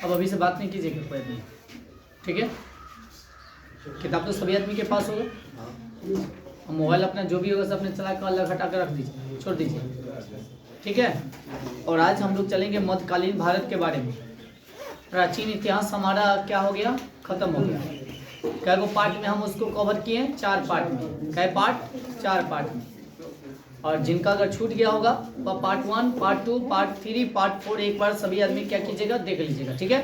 अब अभी से बात नहीं कीजिएगा कोई आदमी, ठीक है? किताब तो सभी आदमी के पास होगा, मोबाइल अपना जो भी होगा सब अपने चला कर अलग हटा कर रख दीजिए, छोड़ दीजिए, ठीक है? और आज हम लोग चलेंगे मध्यकालीन भारत के बारे में। प्राचीन इतिहास हमारा क्या हो गया, खत्म हो गया। कई गो पार्ट में हम उसको कवर किए, 4 पार्ट में। कई पार्ट? 4 पार्ट में। और जिनका अगर छूट गया होगा वह पार्ट 1, पार्ट 2, पार्ट 3, पार्ट 4 एक बार सभी आदमी क्या कीजिएगा, देख लीजिएगा, ठीक है?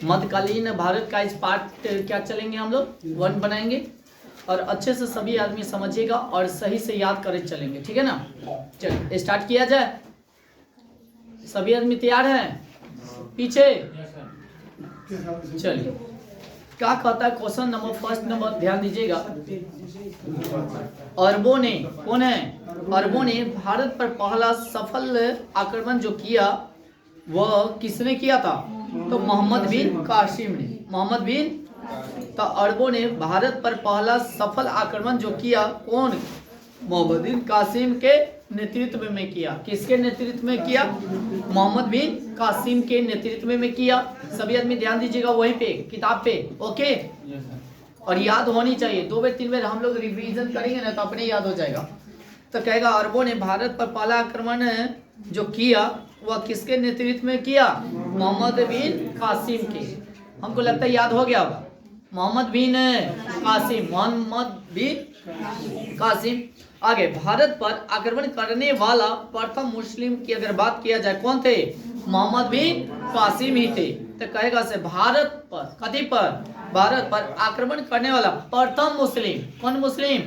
मध्यकालीन भारत का इस पार्ट क्या चलेंगे हम लोग, 1 बनाएंगे और अच्छे से सभी आदमी समझिएगा और सही से याद करे चलेंगे, ठीक है ना? चलिए स्टार्ट किया जाए। सभी आदमी तैयार हैं? पीछे चलिए, क्या कहता है क्वेश्चन नंबर फर्स्ट नंबर, ध्यान दीजिएगा। अरबों ने, कौन है? अरबों ने भारत पर पहला सफल आक्रमण जो किया वह किसने किया था? तो मोहम्मद बिन कासिम ने। मोहम्मद बिन, तो अरबों ने भारत पर पहला सफल आक्रमण जो किया, कौन? मोहम्मद बिन कासिम के नेतृत्व में किया। किसके नेतृत्व में किया? मोहम्मद बिन कासिम के नेतृत्व में किया। सभी आदमी ध्यान दीजिएगा वहीं पे, किताब पे, ओके? और याद होनी चाहिए, 2 बार 3 बार हम लोग रिवीजन करेंगे ना तो अपने याद हो जाएगा। तो कहेगा अरबों ने भारत पर पहला आक्रमण जो किया वह किसके नेतृत्व में किया? मोहम्मद बिन कासिम के। हमको लगता है याद हो गया होगा, मोहम्मद बिन कासिम, मोहम्मद बिन कासिम। आगे, भारत पर आक्रमण करने वाला प्रथम मुस्लिम की अगर बात किया जाए, कौन थे? मोहम्मद बिन कासिम ही थे। तो कहेगा से भारत पर, कथी पर? भारत पर आक्रमण करने वाला प्रथम मुस्लिम, कौन मुस्लिम?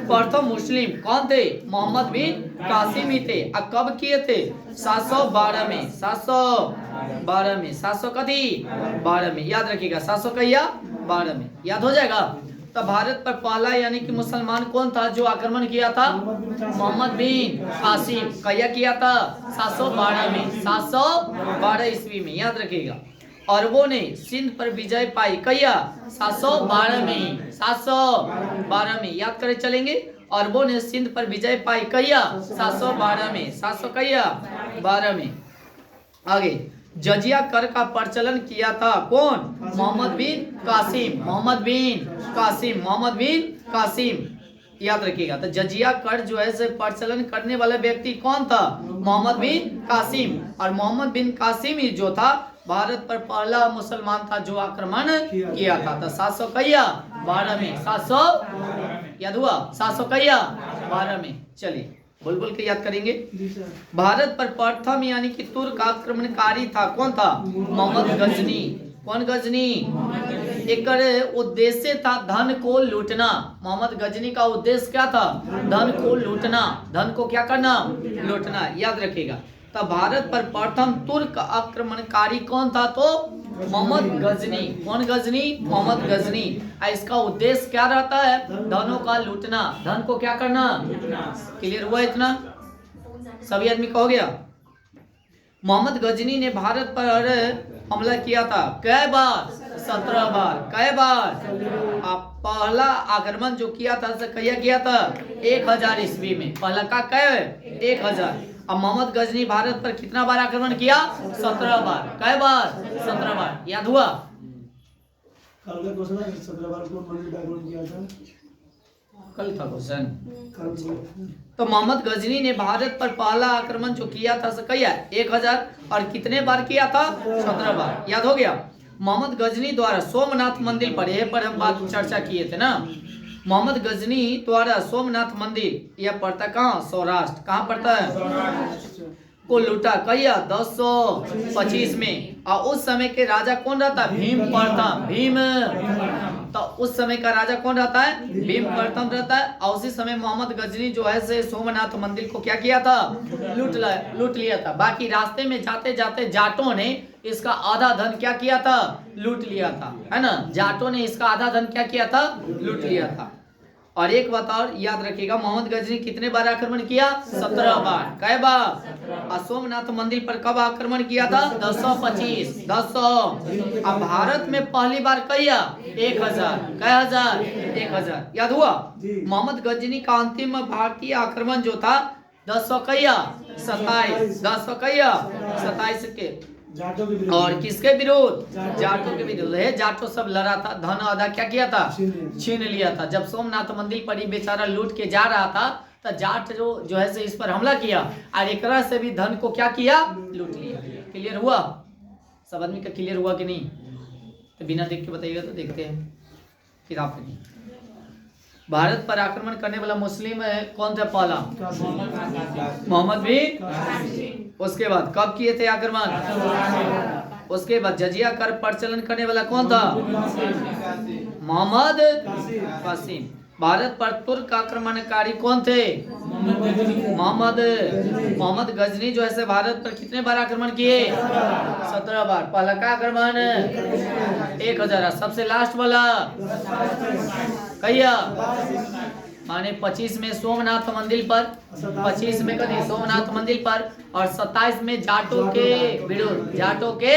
प्रथम मुस्लिम कौन थे? मोहम्मद बिन कासिम ही थे। अब कब किए थे? 712 में, 712 में, 700 कथी? 12 में, याद रखिएगा, 700 कहिया 12 में, याद हो जाएगा। तो भारत पर पहला यानी कि मुसलमान कौन था जो आक्रमण किया था? मोहम्मद बिन कासिम। कहिया किया था? 712 में, 712 ईस्वी में, याद रखिएगा। अरबों ने सिंध पर विजय पाई, कहिया? 712 में, 712 में, याद करे चलेंगे। अरबों ने सिंध पर विजय पाई, कहिया? 712 में, 700 कहिया 12 में। आगे, जजिया कर का प्रचलन किया था, कौन? मोहम्मद बिन कासिम, मोहम्मद बिन कासिम, मोहम्मद बिन कासिम, याद रखिएगा। तो जजिया कर जो है से प्रचलन करने वाला व्यक्ति कौन था? मोहम्मद बिन कासिम। और मोहम्मद बिन कासिम ही जो था भारत पर पहला मुसलमान था जो आक्रमण किया था। तो 700 कहिया 12 में, 700 याद हुआ, 700 कहिया 12 में। चलिए बोल बोल के याद करेंगे। भारत पर प्रथम यानी कि तुर्क आक्रमणकारी था, कौन था? मोहम्मद गजनी। कौन गजनी? एक उद्देश्य था धन को लूटना। मोहम्मद गजनी का उद्देश्य क्या था? धन को लूटना, धन को क्या करना? लूटना, याद रखिएगा। तब भारत पर प्रथम तुर्क आक्रमणकारी कौन था? तो मोहम्मद गजनी। कौन गजनी? मोहम्मद गजनी। इसका उद्देश्य क्या रहता है? धनों का लूटना, धन को क्या करना? क्लियर हुआ इतना? सभी आदमी कहो गया? मोहम्मद गजनी ने भारत पर हमला किया था, कै बार? 17 बार। कै बार? पहला आक्रमण जो किया था कहिया किया था? 1000 ईस्वी में। पहला का कै? 1000। अब मोहम्मद गजनी भारत पर कितना बार आक्रमण किया? 17 बार। कै बार? 17 बार, याद हुआ? कल का क्वेश्चन है 17 बार कौन मंदिर पर आक्रमण किया था? कल था क्वेश्चन। तो मोहम्मद गजनी ने भारत पर पहला आक्रमण जो किया था कहिया? 1000। और कितने बार किया था? 17 बार, याद हो गया? मोहम्मद गजनी द्वारा सोमनाथ मंदिर पर, यह पर हम बात चर्चा किए थे ना। मोहम्मद गजनी द्वारा सोमनाथ मंदिर यह पड़ता कहाँ? सौराष्ट्र। कहाँ पड़ता है? को लूटा, कहिया? 1025 में। और उस समय के राजा कौन रहता? भीम प्रथम। भीम, तो उस समय का राजा कौन रहता है? भीम प्रथम रहता है। और उसी समय मोहम्मद गजनी जो है से सोमनाथ मंदिर को क्या किया था? लूट लिया था। बाकी रास्ते में जाते जाते जाटों ने इसका आधा धन क्या किया था? लूट लिया था, है ना? जाटों ने इसका आधा धन क्या किया था? लूट लिया था। और एक बात और याद रखिएगा, मोहम्मद गजनी कितने बार आक्रमण किया? 17 बार। कै बार? और सोमनाथ मंदिर पर कब आक्रमण किया था? 1025। 1000। अब भारत में पहली बार कहिया? 1000। कै हजार? 1000, याद हुआ? मोहम्मद गजनी का अंतिम भारतीय आक्रमण जो था 10 कैया 27, 10 कैया 27 के जाटों के विरुद्ध। और किसके विरोध? जाटों के विरोध है। जाटों सब लड़ा था, धन आधा क्या किया था? छीन लिया था। जब सोमनाथ मंदिर पर ही बेचारा लूट के जा रहा था तो जाट जो है से इस पर हमला किया और एकरा से भी धन को क्या किया? लूट लिया। क्लियर हुआ? सब आदमी का क्लियर हुआ कि नहीं? तो बिना देख के बताइएगा तो देखते हैं किताब पे। भारत पर आक्रमण करने वाला मुस्लिम कौन था पहला? मोहम्मद बिन। उसके बाद कब किए थे आक्रमण? उसके बाद जजिया कर प्रचलन करने वाला कौन था? मोहम्मद कासिम। भारत पर तुर्क आक्रमणकारी कौन थे? मोहम्मद गजनी जो है भारत पर कितने बार आक्रमण किए? 17 बार। पहला का आक्रमण 1000। सबसे लास्ट वाला कहिया माने 25 में सोमनाथ मंदिर पर, 25 में कभी सोमनाथ मंदिर पर और 27 में जाटों के विरुद्ध, जाटों के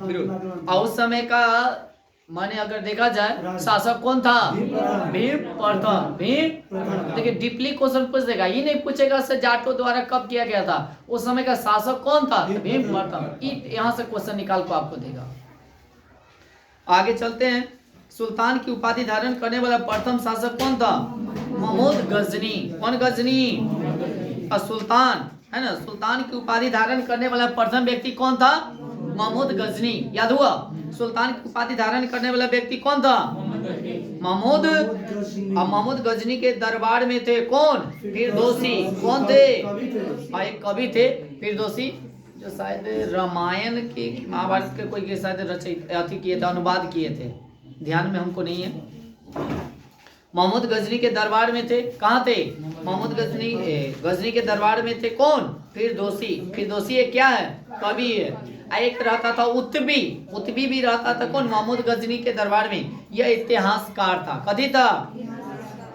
विरुद्ध। और उस समय का माने अगर देखा जाए शासक कौन था? भीम प्रथम। भीम देखिए डीपली क्वेश्चन पूछ देगा, ये नहीं पूछेगा से जाटों द्वारा कब किया गया था। उस समय का शासक कौन था? भीम प्रथम। यहाँ से क्वेश्चन निकाल को आपको देगा। आगे चलते हैं। सुल्तान की उपाधि धारण करने वाला प्रथम शासक कौन था? महमूद गजनी। कौन गजनी? और सुल्तान है ना, सुल्तान की उपाधि धारण करने वाला प्रथम व्यक्ति कौन था? महमूद गजनी। याद हुआ? सुल्तान की उपाधि धारण करने वाला व्यक्ति कौन था? महमूद। और महमूद गजनी के दरबार में थे कौन? फिरदौसी। कौन थे? एक कवि थे फिरदौसी, जो शायद रामायण के महाभारत के कोई के शायद रचयिता किए थे, अनुवाद किए थे, ध्यान में हमको नहीं है। महमूद गजनी के दरबार में थे। कहाँ थे? महमूद गजनी के दरबार में थे कौन? फिरदौसी। फिरदौसी एक क्या है? कवि है। एक रहता था उत्बी। उत्बी भी रहता था कौन? महमूद गजनी के दरबार में। यह इतिहासकार था। कभी था?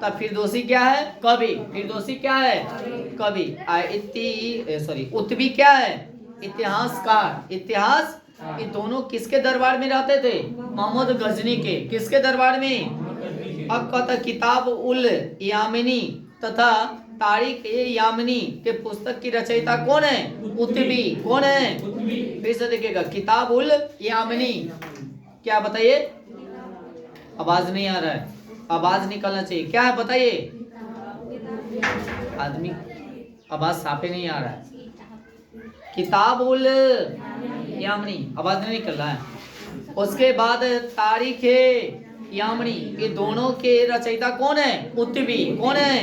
तब फिरदौसी क्या है? कवि। फिरदौसी क्या है? कवि। उत्बी क्या है? इतिहासकार। इतिहास। ये दोनों किसके दरबार में रहते थे? महमूद गजनी के। किसके दरबार में? अब कहता किताब उल यामिनी तथा तारीख ए यामिनी के पुस्तक की रचयिता कौन है? उत्बी। कौन है? फिर से देखिएगा, किताब उल यामिनी। क्या बताइए? आवाज नहीं आ रहा है, आवाज निकलना चाहिए। क्या है बताइए? आदमी आवाज साफे नहीं आ रहा है। किताब उल यामिनी, आवाज नहीं निकल रहा है। उसके बाद तारीख यामिनी, ये दोनों के रचयिता कौन है? उत्बी। कौन है?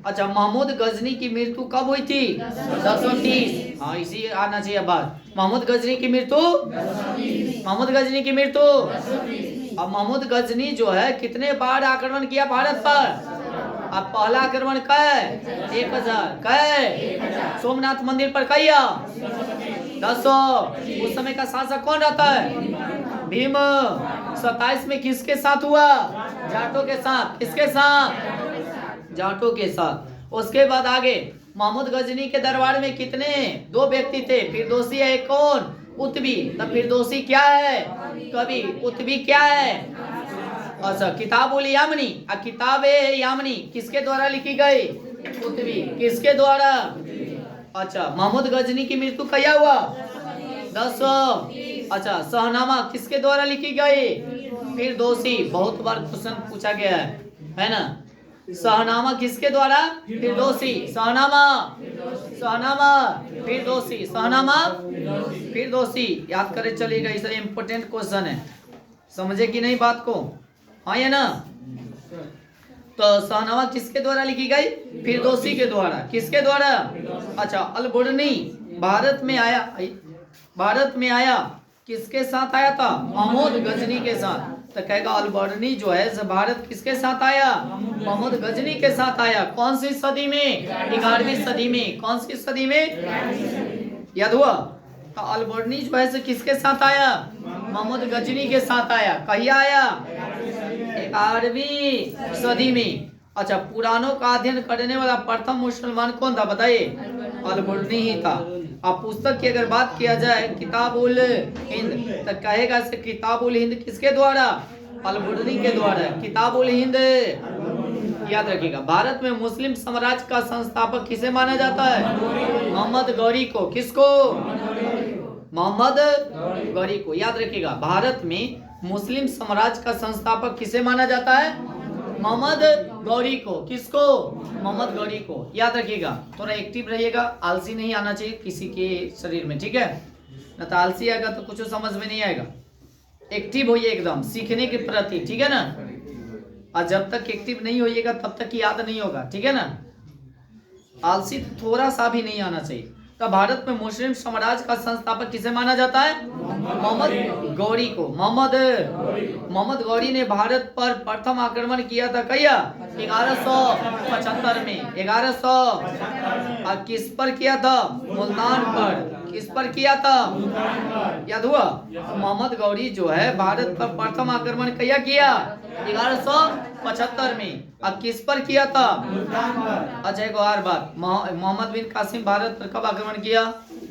अच्छा, महमूद गजनी की मृत्यु कब हुई थी? 1030। हाँ, इसी आना चाहिए बात। महमूद गजनी की मृत्यु, महमूद गजनी की मृत्यु। अब महमूद गजनी जो है कितने बार आक्रमण किया भारत पर? अब पहला आक्रमण कै 1000 कै सोमनाथ मंदिर पर किया 1000। उस समय का शासक कौन रहता है? भीम। 27 में किसके साथ हुआ? जाटों के साथ। किसके साथ? जाटों के साथ। उसके बाद आगे महमूद गजनी के दरबार में कितने? 2 व्यक्ति थे। फिरदौसी है एक कौन? उत्बी। तब फिरदौसी क्या है? कवि। उत्बी क्या है? अच्छा, किताब उल यामिनी। किताब यामिनी किसके द्वारा लिखी गई? उत्बी। किसके द्वारा? अच्छा, महमूद गजनी की मृत्यु क्या हुआ? 1000। अच्छा, शहनामा किसके द्वारा लिखी गई? फिरदौसी। बहुत बार क्वेश्चन पूछा गया है ना। शहनामा किसके द्वारा? फिरदौसी। शहनामा, शहनामा फिरदौसी। शहनामा फिरदौसी। याद करे चलिएगा, इस इम्पोर्टेंट क्वेश्चन है। समझे कि नहीं बात को? हाँ या ना? तो शहनामा किसके द्वारा लिखी गई? फिरदौसी के द्वारा। किसके द्वारा? अच्छा, अलबुर्नी भारत में आया। भारत में आया किसके साथ आया था? महमूद गजनी के साथ। तो कहेगा अलबर्नी जो है भारत किसके साथ आया? महमूद गजनी के साथ आया। कौन सी सदी में? 11वीं सदी में। कौन सी सदी में? याद हुआ? तो अलबर्नी जो है किसके साथ आया? महमूद गजनी के साथ आया। कहिया आया? 11वीं सदी में। अच्छा, पुराणों का अध्ययन करने वाला प्रथम मुसलमान कौन था बताइए? अलबर्नी ही था। अब पुस्तक की अगर बात किया जाए किताब उल हिंद, तो कहेगा से किताब उल हिंद किसके द्वारा? अलबर्नी के द्वारा। किताब उल हिंद याद रखिएगा। भारत में मुस्लिम साम्राज्य का संस्थापक किसे माना जाता है? मोहम्मद गौरी को। किसको? मोहम्मद गौरी को। याद रखिएगा, भारत में मुस्लिम साम्राज्य का संस्थापक किसे माना जाता है? मोहम्मद गौरी को। किसको? मोहम्मद गौरी को। याद रखिएगा, थोड़ा एक्टिव रहिएगा, आलसी नहीं आना चाहिए किसी के शरीर में, ठीक है ना? तो आलसी आएगा तो कुछ समझ में नहीं आएगा। एक्टिव होइए एकदम सीखने के प्रति, ठीक है ना? और जब तक एक्टिव नहीं होइएगा तब तक याद नहीं होगा, ठीक है ना? आलसी थोड़ा सा भी नहीं आना चाहिए। तो भारत में मुस्लिम साम्राज्य का संस्थापक किसे माना जाता है? मोहम्मद गौरी को। मोहम्मद गौरी ने भारत पर प्रथम आक्रमण किया था कहिया? 1175 में। 1100 और किस पर किया था? मुल्तान पर। किस पर किया था? याद हुआ? मोहम्मद गौरी जो है भारत पर प्रथम आक्रमण कहिया किया? 1175 में। अब किस पर किया था? अच्छा एक और बात, मोहम्मद बिन कासिम भारत पर कब आक्रमण किया?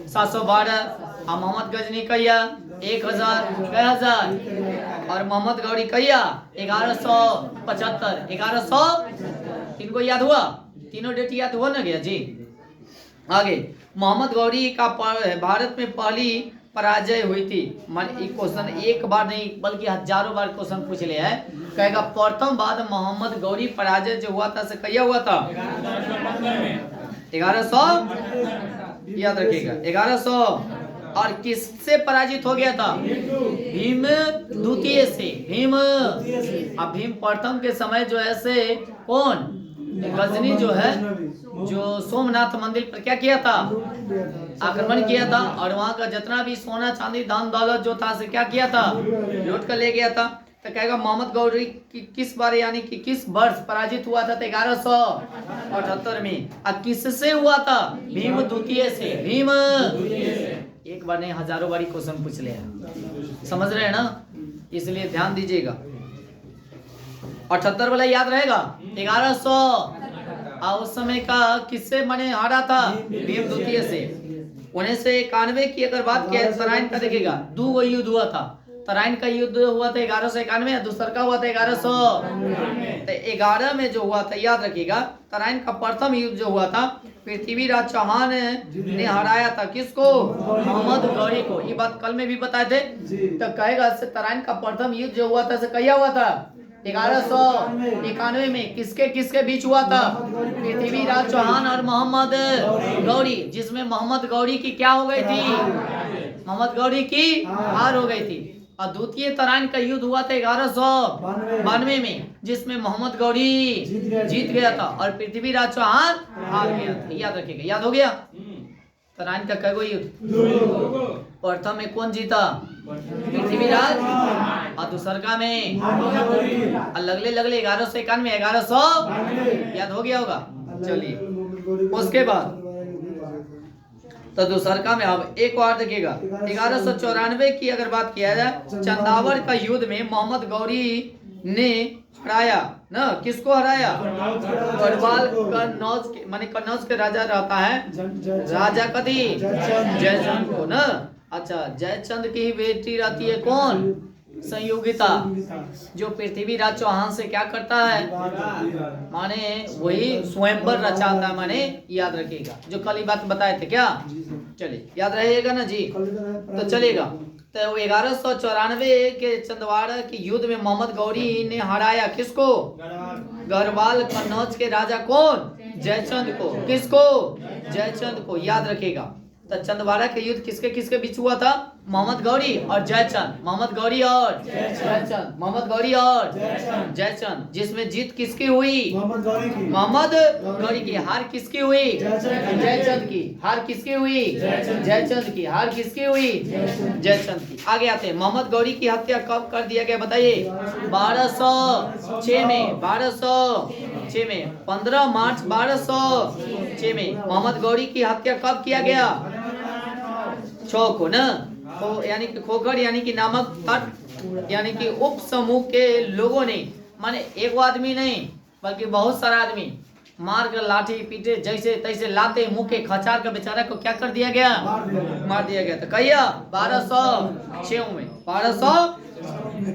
712। और मोहम्मद गजनी कहिया? 1000। और मोहम्मद गौरी कहिया? 1175। 1100 तीन को याद हुआ? तीनों डेट याद हुआ ना गया जी? आगे, मोहम्मद गौरी का भारत में पहली पराजय हुई थी। क्वेश्चन एक बार नहीं बल्कि हजारों बार क्वेश्चन पूछ लिया है। कहेगा प्रथम बाद मोहम्मद गौरी पराजय जो हुआ था से कहिया हुआ था? 1100। याद रखिएगा 1100। और किससे पराजित हो गया था? भीम द्वितीय से। अब भीम प्रथम के समय जो ऐसे कौन गजनी जो है जो सोमनाथ मंदिर पर क्या किया था? आक्रमण किया था। और वहां का जितना भी सोना चांदी धन दौलत जो था से क्या किया था? लूट कर ले गया था। तो कहेगा मोहम्मद गौरी किस बार यानी कि किस वर्ष पराजित हुआ था? 1178 में। और किससे हुआ था? भीम द्वितीय से। भीम एक बार नहीं हजारों बारी क्वेश्चन पूछ लिया, समझ रहे हैं ना? इसलिए ध्यान दीजिएगा। 78 वाला याद रहेगा। 1100 और उस समय का किससे मैंने हारा था? भीम द्वितीय से। 1991 की अगर बात किया तराइन का देखिएगा, दो युद्ध हुआ था। तराइन का युद्ध हुआ था 1191, दूसरा का हुआ था 1100। तो 11 में जो हुआ था याद रखिएगा, तराइन का प्रथम युद्ध जो हुआ था पृथ्वीराज चौहान ने हराया था। किसको? मोहम्मद गौरी को। ये बात कल में भी बताए थे। तो कहेगा तराइन का प्रथम युद्ध जो हुआ था से कहिया हुआ था? 1191 में। किसके किसके बीच हुआ था? पृथ्वीराज चौहान और मोहम्मद गौरी, जिसमें मोहम्मद गौरी की क्या हो गई थी? मोहम्मद गौरी की हार हो गई थी। और द्वितीय तराइन का युद्ध हुआ था 1192 में, जिसमें मोहम्मद गौरी जीत गया था और पृथ्वीराज चौहान हार गया था। याद रखिएगा, याद हो गया? तराइन का कई युद्ध? प्रथम में कौन जीता? पृथ्वीराज। और दूसरा में लगले 1191 1100। याद हो गया होगा? चलिए उसके बाद तो दूसरा में अब एक और देखिएगा 1194 की अगर बात किया जाए, चंदावर का युद्ध में मोहम्मद गौरी ने हराया ना। किसको हराया? गढ़वाल कन्नौज माने कन्नौज के राजा रहता है राजा कदी जयचंद को ना। अच्छा, जयचंद की ही बेटी रहती है कौन? संयोगिता, जो पृथ्वीराज चौहान से क्या करता है? माने वही स्वयंवर रचाता है। माने याद रखिएगा, जो कल ही बात बताए थे क्या? चलिए याद रहेगा ना जी? तो चलेगा। तो 1194 के चंदवाड़ा के युद्ध में मोहम्मद गौरी ने हराया किसको? गढ़वाल कन्नौज के राजा कौन? जयचंद को। किसको? जयचंद को। याद रखेगा। तो चंदवाड़ा के युद्ध किसके किसके बीच हुआ था? मोहम्मद गौरी और जयचंद। मोहम्मद गौरी और जयचंद। मोहम्मद गौरी और जयचंद। जिसमें जीत किसकी हुई? मोहम्मद गौरी की। हार किसकी हुई? जयचंद की। हार किसकी हुई? जयचंद की। हार किसकी हुई? जयचंद की। आगे आते हैं, मोहम्मद गौरी की हत्या कब कर दिया गया बताइए? 1206 में। 1206 में 15 मार्च 1206 में मोहम्मद गौरी की हत्या कब किया गया? छो को ना, यानी कि खोखर यानी कि नामक तट यानी कि उप समूह के लोगों ने, माने एक आदमी नहीं बल्कि बहुत सारा आदमी मार कर लाठी पीटे जैसे तैसे लाते मुके खचार कर बेचारा को क्या कर दिया गया? मार दिया गया। तो कहिया 1206 में 1200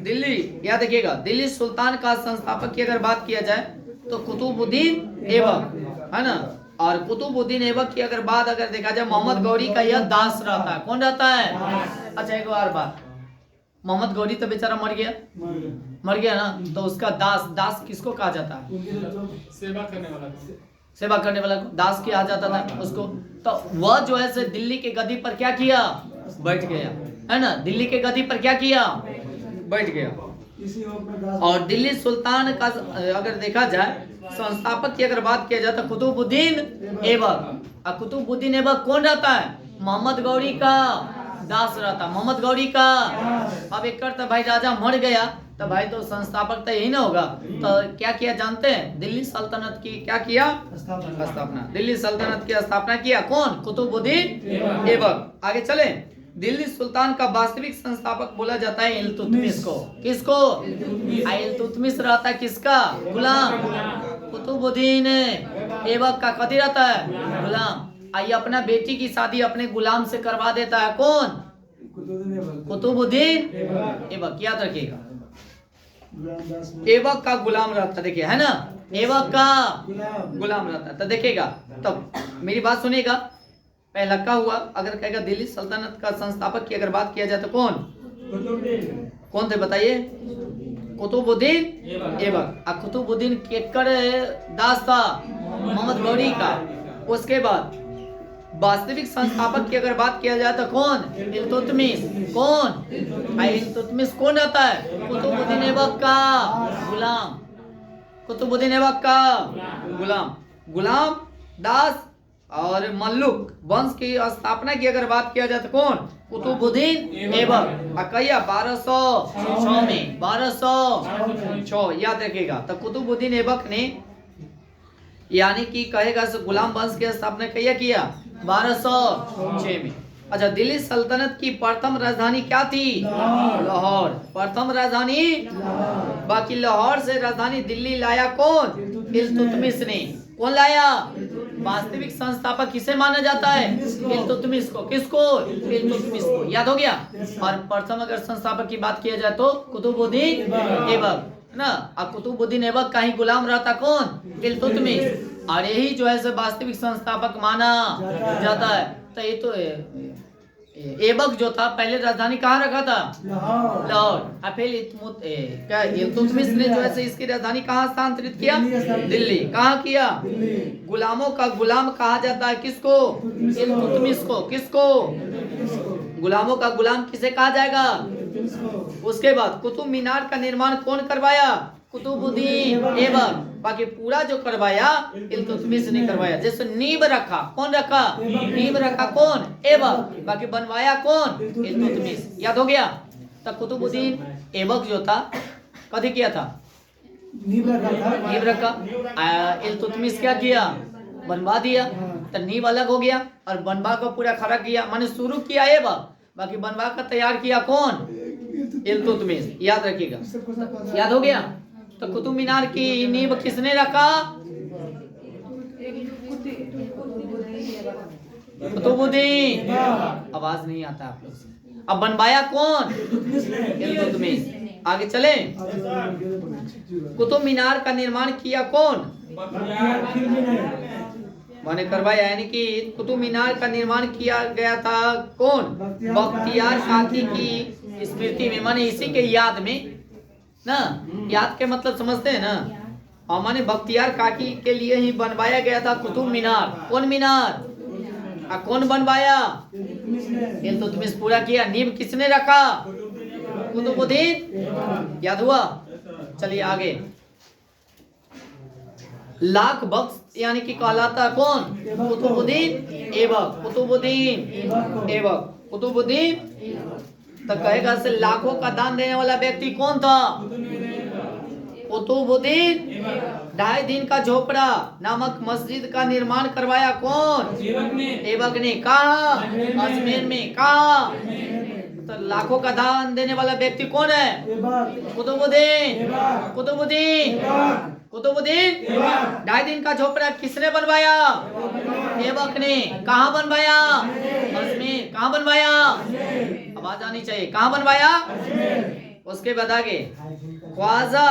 दिल्ली। याद रखिएगा, दिल्ली सुल्तान का संस्थापक की अगर बात किया जाए तो कुतुबुद्दीन ऐबक है ना। और कुतुबुद्दीन ऐबक की अगर बात अगर देखा जाए, मोहम्मद गौरी का यह दास रहता है। कौन रहता है? अच्छा एक और बात, मोहम्मद गौरी तो बेचारा मर गया, मर गया ना, तो उसका दास, दास किसको कहा जाता है? सेवा करने वाला, सेवा करने वाला को दास किया जाता था उसको। तो वह जो है से दिल्ली के गद्दी पर क्या किया? बैठ गया, है ना। दिल्ली के गद्दी पर क्या किया? बैठ गया। और दिल्ली सुल्तान का अगर देखा जाए, संस्थापक की अगर बात किया जाए तो कुतुबुद्दीन ऐबक। और कुतुबुद्दीन ऐबक कौन रहता है? मोहम्मद गौरी का दास रहता, मोहम्मद गौरी का। अब एक करता भाई राजा मर गया तो भाई तो संस्थापक तो यही ना होगा। तो क्या किया जानते हैं? दिल्ली सल्तनत की क्या किया? स्थापना। दिल्ली सल्तनत की स्थापना किया कौन? कुतुबुद्दीन ऐबक। आगे चले। दिल्ली सुल्तान का वास्तविक संस्थापक बोला जाता है इल्तुतमिश को। किसको? इल्तुतमिश रहता है किसका? गुलाम। कुतुबुद्दीन ऐबक का कथी रहता है? गुलाम। आई अपना बेटी की शादी अपने गुलाम से करवा देता है। कौन? कुतुबुद्दीन ऐबक। याद रखिएगा, ऐबक का गुलाम रहता, देखिए है ना, ऐबक का गुलाम रहता। तो देखिएगा, तब मेरी बात सुनिएगा। पहला का हुआ, अगर कहेगा दिल्ली सल्तनत का संस्थापक की अगर बात किया जाए तो कौन कौन थे बताइए? कुतुबुद्दीन ऐबक। कुतुबुद्दीन केकर दास था? मोहम्मद गौरी का। उसके बाद वास्तविक संस्थापक की अगर बात किया जाए तो कौन? इल्तुतमिश। कौन? इल्तुतमिश कौन रहता है? कुतुबुद्दीन ऐबक का गुलाम। कुतुबुद्दीन ऐबक का गुलाम। गुलाम, दास और मल्लुक वंश की स्थापना की अगर बात किया जाए तो कौन? कुतुबुद्दीन ऐबक। अकैया 1206 में, 1206 याद रखिएगा। तो कुतुबुद्दीन ऐबक ने यानी कि कहेगा गुलाम वंश की स्थापना किया 1206 में। अच्छा, दिल्ली सल्तनत की प्रथम राजधानी क्या थी? लाहौर। प्रथम राजधानी, बाकी लाहौर से राजधानी दिल्ली लाया कौन? इल्तुतमिश ने। कौन लाया? वास्तविक संस्थापक किसे माना जाता है? इल्तुतमिश को। किसको? इल्तुतमिश को। याद हो गया। और प्रथम अगर संस्थापक की बात किया जाए तो कुतुबुद्दीन ऐबक ना। अब कुतुबुद्दीन ऐबक का ही गुलाम रहता कौन? इल्तुतमिश। और यही जो है वास्तविक संस्थापक माना जाता है। तो ये तो ऐबक जो था पहले राजधानी कहाँ रखा था? लाहौर। और फिर क्या इल्तुतमिश ने जो है इसकी राजधानी कहाँ स्थानांतरित किया? दिल्ली। कहाँ किया? गुलामों का गुलाम कहा जाता है किसको? इल्तुतमिश को। किसको? गुलामों का गुलाम किसे कहा जाएगा? उसके बाद कुतुब मीनार का निर्माण कौन करवाया? कुतुबुद्दीन ऐबक। बाकी पूरा जो करवाया इल्तुतमिश ने करवाया। जैसे नींव रखा, कौन रखा? नींव रखा कौन? ऐबक। बाकी बनवाया कौन? इल्तुतमिश। याद हो गया। तो कुतुबुद्दीन ऐबक जो था कभी किया था? नींव रखा। इल्तुतमिश क्या किया? बनवा दिया। तो नींव अलग हो गया और बनवा को पूरा खड़ा किया, माने शुरू किया ऐबक, बाकी बनवा कर तैयार किया कौन? इल्तुतमिश। याद रखिएगा। याद हो गया। तो कुतुब मीनार की नींव किसने रखा? कुतुबुद्दीन। आवाज नहीं आता आप लोग से। अब बनवाया कौन? इल्तुतमिश। आगे चले। कुतुब मीनार का निर्माण किया कौन? माने करवाया, यानी कि कुतुब मीनार का निर्माण किया गया था कौन? बख्तियार काकी की स्मृति में, माने इसी के याद में ना। याद के मतलब समझते हैं ना। और माने बख्तियार काकी के लिए ही बनवाया गया था कुतुब मीनार। कौन मीनार? कौन बनवाया? इल्तुतमिश पूरा किया। नींव किसने रखा? कुतुबुद्दीन। याद हुआ। चलिए आगे। लाख बख्श यानी कि कहलाता कौन? कुतुबुद्दीन ऐबक। कुतुबुद्दीन ऐबक। कुतुबुद्दीन। तो कहेगा से लाखों का दान देने वाला व्यक्ति कौन था? कुतुबुद्दीन। 2.5 दिन का झोपड़ा नामक मस्जिद का निर्माण करवाया कौन? ऐबक ने। कहा? अजमेर में। कहा? तो लाखों का दान देने वाला व्यक्ति कौन है? कुतुबुद्दीन। कुतुबुद्दीन। कुतुबुद्दीन। 2.5 दिन का झोपड़ा किसने बनवाया? ऐबक ने। कहाँ बनवाया? अजमेर। कहाँ बनवाया? आवाज आनी चाहिए। कहाँ बनवाया? उसके बाद आगे ख्वाजा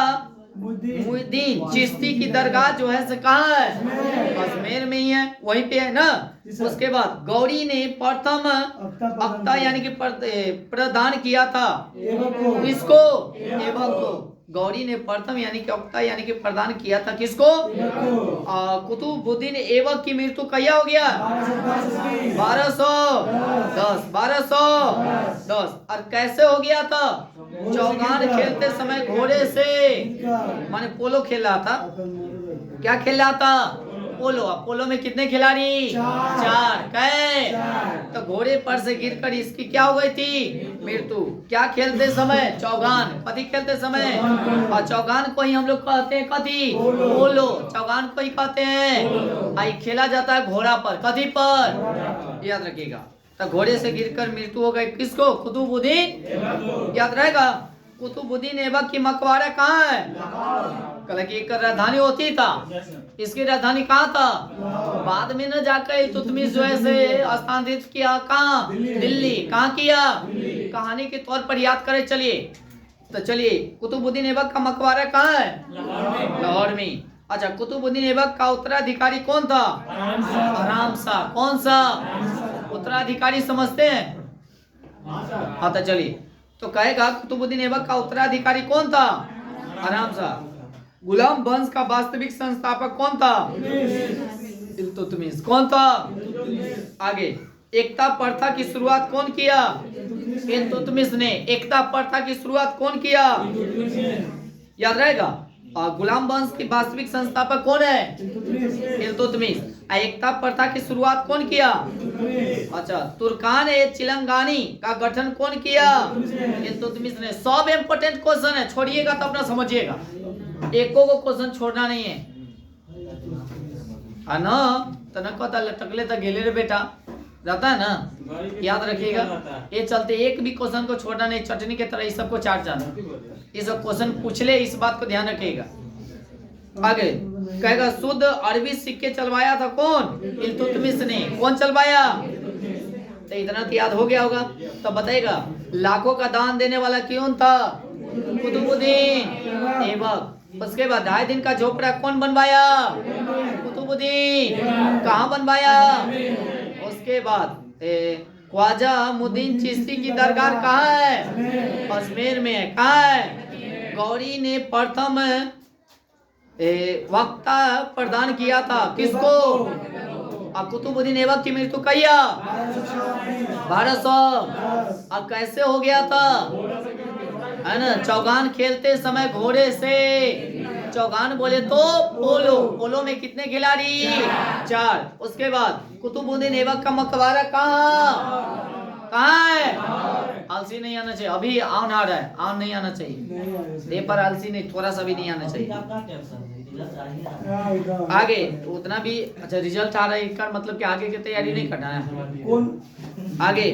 मुहिद्दीन चिश्ती की दरगाह जो है से कहाँ है? अजमेर में ही है, वहीं पे है ना। उसके बाद गौरी ने प्रथम अक्ता यानी कि प्रदान किया था किसको? ऐबक को। गौरी ने प्रथम यानी कि अक्ता यानी कि प्रदान किया था किसको? कुतुबुद्दीन ऐबक की मृत्यु कहिया हो गया? 1210। 1210। और कैसे हो गया था? चौगान खेलते समय घोड़े से, माने पोलो खेल रहा था। क्या खेल रहा था? पोलो। अब पोलो में कितने खिलाड़ी? 4। कै? तो घोड़े पर से गिरकर इसकी क्या हो गई थी? मृत्यु। क्या खेलते समय? चौगान। कथी खेलते समय? और चौगान को ही हम लोग कहते हैं कथी? पोलो। चौगान को ही कहते हैं। आई खेला जाता है घोड़ा पर। कथी पर? याद रखिएगा। तो घोड़े से गिरकर मृत्यु हो गई किसको? कुतुबुद्दीन। याद रहेगा। कुतुबुद्दीन ऐबक की मकबरा कहाँ है? कल की एक राजधानी होती था, इसकी राजधानी कहाँ था? बाद में न जाकर इल्तुतमिश जो है से स्थानांतरित किया कहाँ? दिल्ली। कहाँ किया? कहानी के तौर पर याद करें। चलिए तो चलिए, कुतुबुद्दीन ऐबक का मकबरा कहाँ है? लाहौर में। अच्छा, कुतुबुद्दीन ऐबक का उत्तराधिकारी कौन था? आराम शाह। कौन सा उत्तराधिकारी समझते हैं? हाँ तो चलिए, तो कहेगा कुतुबुद्दीन ऐबक का उत्तराधिकारी कौन था? आराम शाह। गुलाम वंश का वास्तविक संस्थापक कौन था? इल्तुतमिश। कौन था? आगे, एकता प्रथा की शुरुआत कौन किया? इल्तुतमिश ने। एकता प्रथा की शुरुआत कौन किया? याद रहेगा। और गुलाम वंश की वास्तविक संस्थापक कौन है? इल्तुतमिश। एकता प्रथा की शुरुआत कौन किया? अच्छा, तुर्कान ए चिलंगानी का गठन कौन किया? इल्तुतमिश ने। सब इम्पोर्टेंट क्वेश्चन है, छोड़िएगा तो अपना समझिएगा, एको को क्वेश्चन छोड़ना नहीं है। ना तो न कहता लटकले तो गेले रे बेटा, रहता है ना, याद रखिएगा। ये चलते एक भी क्वेश्चन को छोड़ना नहीं, चटनी के तरह इस सबको चाट जाना। ये सब क्वेश्चन पूछ ले, इस बात को ध्यान रखिएगा। आगे कहेगा शुद्ध अरबी सिक्के चलवाया था कौन? इल्तुतमिश ने। कौन चलवाया? तो इतना तो याद हो गया होगा। तो बताइएगा, लाखों का दान देने वाला कौन था? कुतुबुद्दीन ऐबक। उसके बाद 2.5 दिन का झोपड़ा कौन बनवाया? कुतुबुद्दीन। कहाँ बनवाया? उसके बाद ख्वाजा मुद्दीन चिश्ती की दरगाह कहाँ है? अजमेर में है। कहाँ है? गौरी ने प्रथम वक्ता प्रदान किया था किसको? कुतुबुद्दीन ऐबक की मृत्यु कहिया? 1200। अब कैसे हो गया था? है ना, चौगान खेलते समय घोड़े से। चौगान बोले तो पोलो। पोलो में कितने खिलाड़ी? 4। उसके बाद कुतुबुद्दीन ऐबक का मकबरा कहाँ है? आलसी नहीं आना चाहिए। अभी आन आ रहा है, आन नहीं आना चाहिए। दे पर आलसी नहीं, थोड़ा सा भी नहीं आना चाहिए। आगे उतना भी। अच्छा, रिजल्ट आ रहा है, इसका मतलब कि आगे की तैयारी नहीं करना है। आगे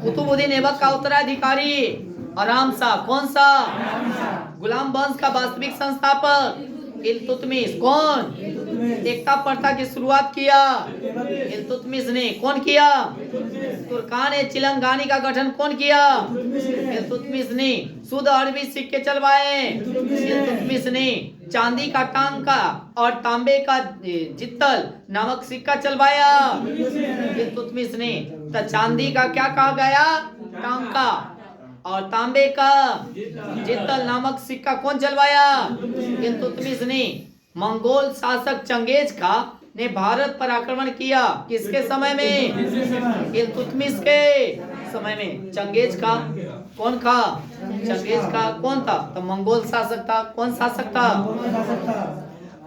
कुतुबुद्दीन ऐबक का उत्तराधिकारी आराम शाह। कौन सा? गुलाम वंश का वास्तविक संस्थापक इल्तुतमिश। कौन? एकता प्रथा की शुरुआत किया इल्तुतमिश ने। कौन किया? तुर्कान ए चिलंगानी का गठन कौन किया? इल्तुतमिश ने। शुद्ध अरबी सिक्के चलवाए इल्तुतमिश ने। चांदी का टांका और तांबे का जित्तल नामक सिक्का चलवाया इल्तुतमिश ने। तो चांदी का क्या कहा गया? टांका। और तांबे का जित्तल नामक सिक्का कौन चलवाया? इल्तुतमिश ने। मंगोल शासक चंगेज खा ने भारत पर आक्रमण किया किसके समय में? इल्तुतमिश के समय में। चंगेज खा कौन था? चंगेज खा कौन था? तो मंगोल शासक था। कौन शासक था?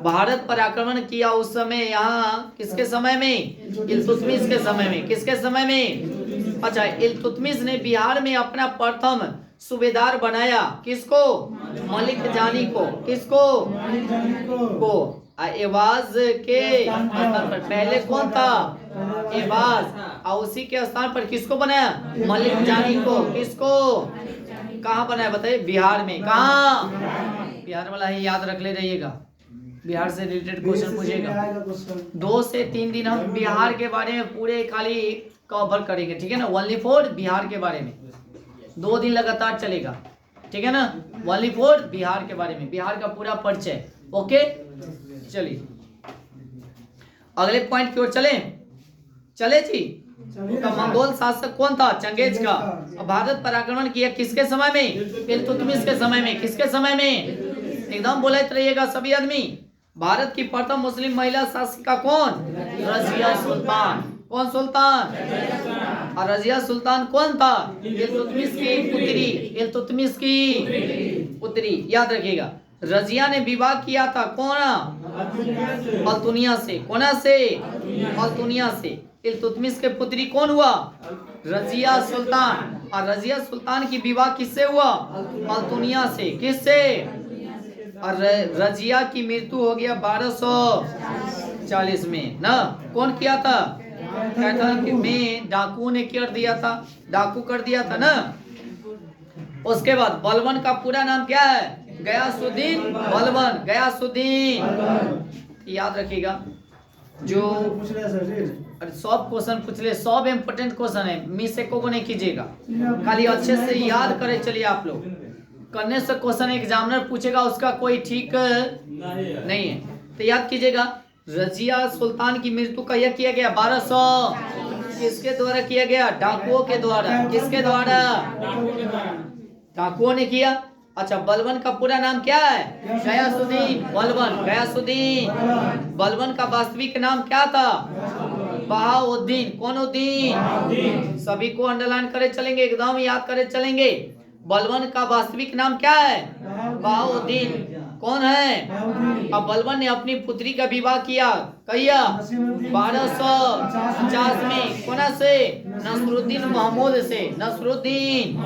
भारत पर आक्रमण किया उस समय। यहाँ किसके समय में? इल्तुतमिश के समय में। किसके समय में? अच्छा, इल्तुतमिश ने बिहार में अपना प्रथम सूबेदार बनाया किसको? मलिक जानी को। किसको? को। एवाज के स्थान पर पहले कौन था? एवाज। और उसी के स्थान पर किसको बनाया? मलिक जानी को। किसको? कहाँ बनाया बताइए? बिहार में। कहाँ? बिहार वाला ही याद रख ले रहिएगा, बिहार से रिलेटेड क्वेश्चन पूछेगा। 2 से 3 दिन हम बिहार के बारे में पूरे खाली कवर करेंगे, ठीक है ना? ओनली फॉर बिहार के बारे में 2 दिन लगातार चलेगा। ठीक है ना, ओनली फॉर बिहार के बारे में, बिहार का पूरा परिचय। ओके, चलिए अगले पॉइंट की ओर चले जी। तो मंगोल शासक कौन था? चंगेज का। भारत पर आक्रमण किया किसके समय में? इल्तुतमिश के समय में। किसके समय में? एकदम बोले रहिएगा सभी आदमी। भारत की प्रथम मुस्लिम महिला शासिका कौन? रजिया सुल्तान। कौन सुल्तान? और रजिया सुल्तान कौन था? इल्तुतमिश की पुत्री। इल्तुतमिश की पुत्री, याद रखिएगा। रजिया ने विवाह किया था कौन? अल्तुनिया से। कौन से? अल्तुनिया से। इल्तुतमिश के पुत्री कौन हुआ? रजिया सुल्तान। और रजिया सुल्तान की विवाह किससे हुआ? अल्तुनिया से। किससे? और रजिया की मृत्यु हो गया 1240 में ना। कौन किया था? कैथल में डाकू ने कर दिया था, डाकू कर दिया था ना। उसके बाद बलबन का पूरा नाम क्या है? गयासुद्दीन बलबन। गयासुद्दीन, याद रखिएगा। जो पूछ रहे हैं सर जी। अरे सब क्वेश्चन पूछ ले, सब इम्पोर्टेंट क्वेश्चन है, मिस एको को नहीं कीजिएगा, खाली अच्छे से याद करे चलिए। आप लोग करने से क्वेश्चन एग्जामिनर पूछेगा उसका कोई ठीक नहीं है, तो याद कीजिएगा। रजिया सुल्तान की मृत्यु का यह किया गया 1200, किसके द्वारा किया गया? डाकुओं के द्वारा। किसके द्वारा? डाकुओं ने किया। अच्छा, बलबन का पूरा नाम क्या है? गयासुद्दीन बलबन। गयासुद्दीन बलबन का वास्तविक नाम क्या था? बहाउद्दीन। कौन उद्दीन? सभी को अंडरलाइन करे चलेंगे, एकदम याद करे चलेंगे। बलबन का वास्तविक नाम क्या है? बहाउद्दीन। कौन है? अब बलबन ने अपनी पुत्री का विवाह किया कहिया 1250 में। कौन से? नसरुद्दीन महमूद से। नसरुद्दीन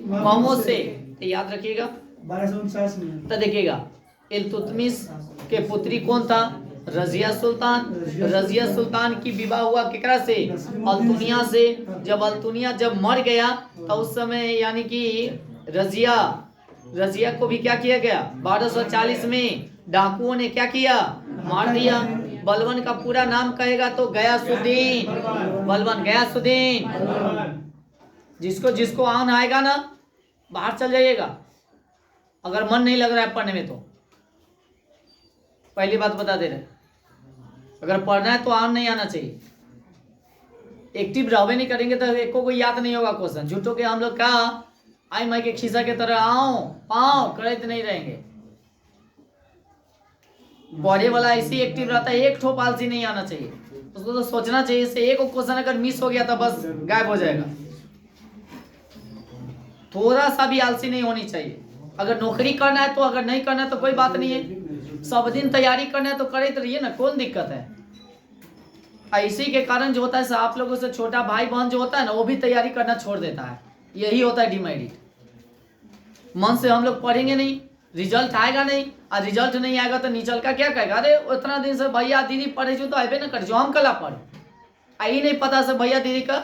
महमूद से, तो याद रखिएगा। 1249 में। तो देखिएगा, इल्तुतमिश के पुत्री कौन था? रजिया सुल्तान। रजिया सुल्तान की विवाह हुआ केकरा से? अल्तुनिया से। जब अल्तुनिया जब मर गया तो उस समय यानी कि रजिया को भी क्या किया गया? 1240 में डाकुओं ने क्या किया? मार दिया। बलबन का पूरा नाम कहेगा तो गयासुद्दीन बलबन। गयासुद्दीन। जिसको आन आएगा ना, बाहर चल जाइएगा अगर मन नहीं लग रहा है पढ़ने में। तो पहली बात बता दे रहे, अगर पढ़ना है तो आन नहीं आना चाहिए। एक्टिव रहवे नहीं करेंगे तो एको को याद नहीं होगा क्वेश्चन। झूठों के हम लोग क्या आई माई के खीसा के तरह आओ पाओ करते नहीं रहेंगे। पढ़े वाला ऐसे एक्टिव रहता है, एक ठोप आलसी नहीं आना चाहिए। उसको तो सोचना चाहिए, इससे एक क्वेश्चन अगर मिस हो गया तो बस गायब हो जाएगा। थोड़ा सा भी आलसी नहीं होनी चाहिए। अगर नौकरी करना है तो, अगर नहीं करना है तो कोई बात नहीं है, सब दिन तैयारी करना है तो करे तो रहिए ना, कौन दिक्कत है। इसी के कारण जो होता है आप लोगों से छोटा भाई बहन जो होता है ना, वो भी तैयारी करना छोड़ देता है। यही होता है डिमेरिट। मन से हम लोग पढ़ेंगे नहीं, रिजल्ट आएगा नहीं, और रिजल्ट नहीं आएगा तो निचल का क्या कहेगा? अरे उतना दिन से भैया दीदी पढ़े जो तो आए ना कर जो, हम कला पढ़ आई नहीं पता से भैया दीदी का